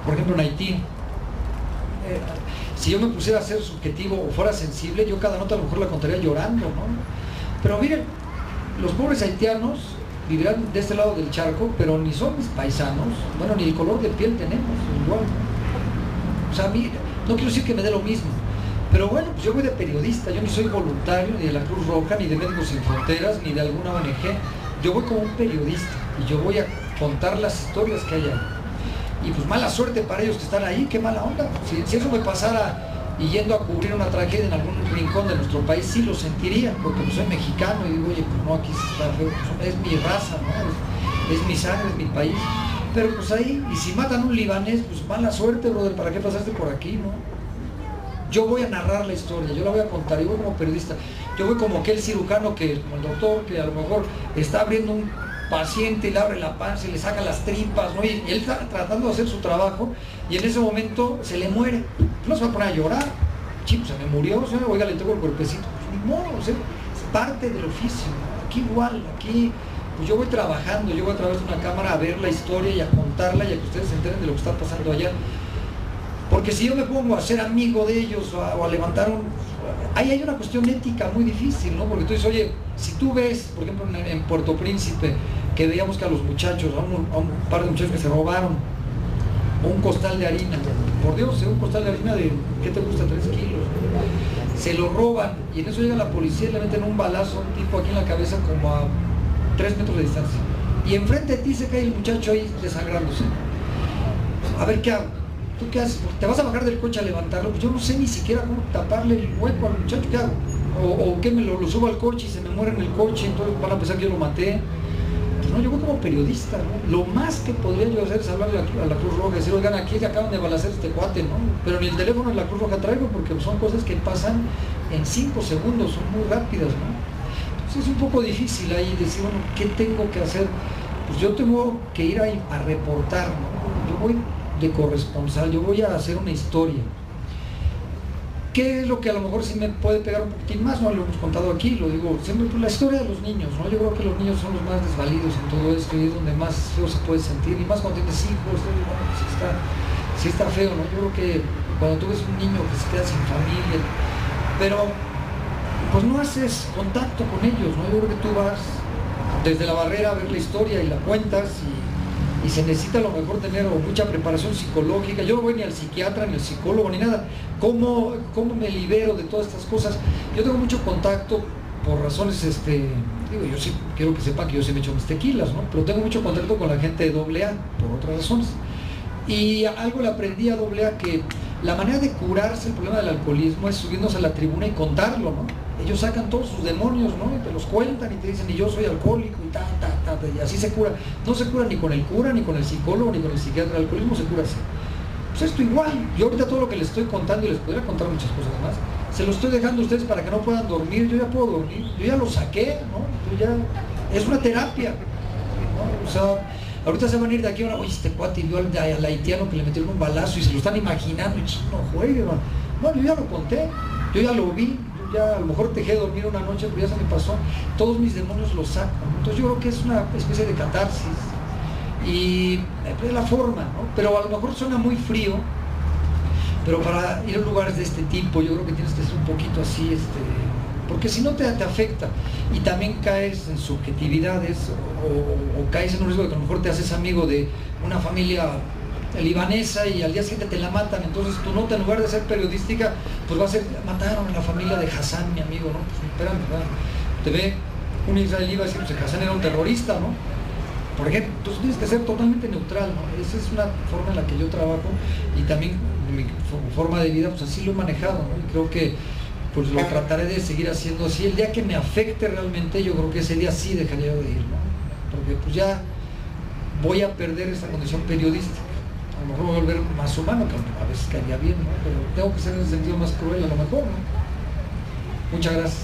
por ejemplo en Haití, si yo me pusiera a ser subjetivo o fuera sensible, yo cada nota a lo mejor la contaría llorando, ¿no? Pero miren, los pobres haitianos vivirán de este lado del charco, pero ni son mis paisanos, bueno, ni el color de piel tenemos, igual. O sea, a mí, no quiero decir que me dé lo mismo, pero bueno, pues yo voy de periodista, yo ni soy voluntario ni de la Cruz Roja, ni de Médicos Sin Fronteras, ni de alguna ONG, yo voy como un periodista y yo voy a contar las historias que hay ahí. Y pues mala suerte para ellos que están ahí, qué mala onda. Si eso me pasara y yendo a cubrir una tragedia en algún rincón de nuestro país, sí lo sentiría, porque pues soy mexicano y digo, oye, pues no, aquí está feo, pues, es mi raza, ¿no? Es mi sangre, es mi país. Pero pues ahí, y si matan a un libanés, pues mala suerte, brother, ¿para qué pasaste por aquí, no? Yo voy a narrar la historia, yo la voy a contar, yo voy como periodista, yo voy como aquel cirujano que, como el doctor, que a lo mejor está abriendo un paciente y le abre la panza y le saca las tripas, ¿no? Y él está tratando de hacer su trabajo y en ese momento se le muere. No se va a poner a llorar. Chico, se me murió, señora, oiga, le tengo el cuerpecito. Pues ni modo, o sea, es parte del oficio, ¿no? Aquí igual, aquí pues yo voy trabajando, yo voy a través de una cámara a ver la historia y a contarla y a que ustedes se enteren de lo que está pasando allá. Porque si yo me pongo a ser amigo de ellos o a levantar un... Ahí hay una cuestión ética muy difícil, ¿no? Porque tú dices, oye, si tú ves, por ejemplo, en Puerto Príncipe, que veíamos que a los muchachos, a un par de muchachos que se robaron un costal de harina, por Dios, un costal de harina de, ¿qué te gusta? 3 kilos. Se lo roban y en eso llega la policía y le meten un balazo a un tipo aquí en la cabeza como a 3 metros de distancia. Y enfrente de ti se cae el muchacho ahí desangrándose. A ver, ¿qué hago? ¿Tú qué haces? ¿Te vas a bajar del coche a levantarlo? Pues yo no sé ni siquiera cómo taparle el hueco al muchacho, ¿qué hago? O que me lo subo al coche y se me muere en el coche, entonces van a pensar que yo lo maté. Pues no, yo voy como periodista, ¿no? Lo más que podría yo hacer es hablarle a la Cruz Roja y decir, oigan, aquí acaban de balacer este cuate, ¿no? Pero ni el teléfono de la Cruz Roja traigo porque son cosas que pasan en 5 segundos, son muy rápidas, ¿no? Entonces es un poco difícil ahí decir, bueno, ¿qué tengo que hacer? Pues yo tengo que ir a reportar, ¿no? Yo voy de corresponsal, yo voy a hacer una historia. ¿Qué es lo que a lo mejor sí me puede pegar un poquitín más? No lo hemos contado aquí, lo digo siempre, pues la historia de los niños, ¿no? Yo creo que los niños son los más desvalidos en todo esto y es donde más feo se puede sentir, y más cuando tienes hijos, bueno, sí está feo, ¿no? Yo creo que cuando tú ves un niño que se queda sin familia, pero pues no haces contacto con ellos, ¿no? Yo creo que tú vas desde la barrera a ver la historia y la cuentas y se necesita a lo mejor tener mucha preparación psicológica. Yo no voy ni al psiquiatra, ni al psicólogo, ni nada. ¿Cómo me libero de todas estas cosas? Yo tengo mucho contacto por razones, digo, yo sí quiero que sepa que yo sí me echo mis tequilas, ¿no? Pero tengo mucho contacto con la gente de AA, por otras razones. Y algo le aprendí a AA, que la manera de curarse el problema del alcoholismo es subiéndose a la tribuna y contarlo, ¿no? ellos sacan todos sus demonios, ¿no? Y te los cuentan y te dicen, y yo soy alcohólico y y así se cura. No se cura ni con el cura, ni con el psicólogo, ni con el psiquiatra. El alcoholismo se cura así. Pues esto igual. Yo ahorita todo lo que les estoy contando, y les podría contar muchas cosas más, se lo estoy dejando a ustedes para que no puedan dormir. Yo ya puedo dormir, yo ya lo saqué, ¿no? Es una terapia, ¿no? O sea, ahorita se van a ir de aquí ahora, oye, este cuate vio al haitiano que le metieron un balazo y se lo están imaginando, y chino, juegue, ¿no? No, yo ya lo conté, yo ya lo vi, yo ya a lo mejor dejé de dormir una noche, pero ya se me pasó, todos mis demonios los saco, ¿no? Entonces yo creo que es una especie de catarsis, y es la forma, ¿no? Pero a lo mejor suena muy frío, pero para ir a lugares de este tipo yo creo que tienes que ser un poquito así, porque si no te afecta, y también caes en subjetividades o caes en un riesgo de que a lo mejor te haces amigo de una familia libanesa y al día siguiente te la matan. Entonces tu nota, en lugar de ser periodística, pues va a ser, mataron a la familia de Hassan, mi amigo, ¿no? Pues espérame, te ve un israelí, va a decir, pues Hassan era un terrorista, ¿no? Por ejemplo, entonces tienes que ser totalmente neutral, ¿no? Esa es una forma en la que yo trabajo, y también mi forma de vida, pues así lo he manejado, ¿no? Y creo que pues lo trataré de seguir haciendo así. El día que me afecte realmente, yo creo que ese día sí dejaría de ir, ¿no? Porque pues ya voy a perder esa condición periodística. A lo mejor voy a volver más humano, que a veces caería bien, ¿no? Pero tengo que ser en ese sentido más cruel, a lo mejor, ¿no? Muchas gracias.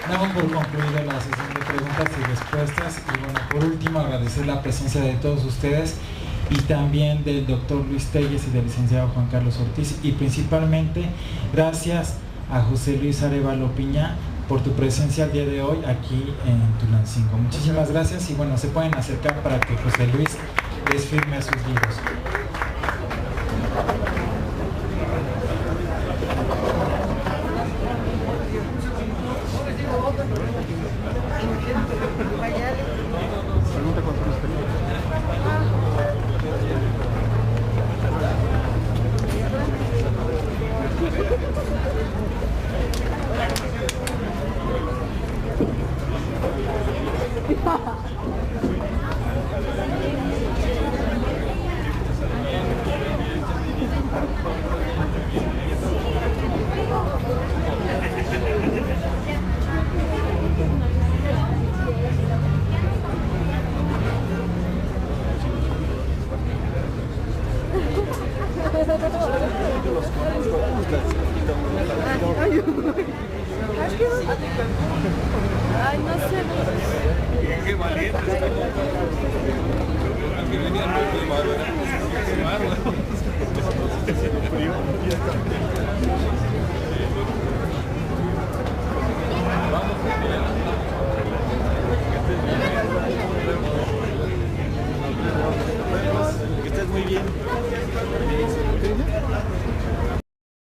Damos por concluida la sesión de preguntas y respuestas, y bueno, por último agradecer la presencia de todos ustedes y también del doctor Luis Telles y del licenciado Juan Carlos Ortiz, y principalmente gracias a José Luis Arevalo Piña por tu presencia el día de hoy aquí en Tulancingo. Muchísimas gracias, y bueno, se pueden acercar para que José Luis les firme sus libros. Ay, no sé. Qué valiente.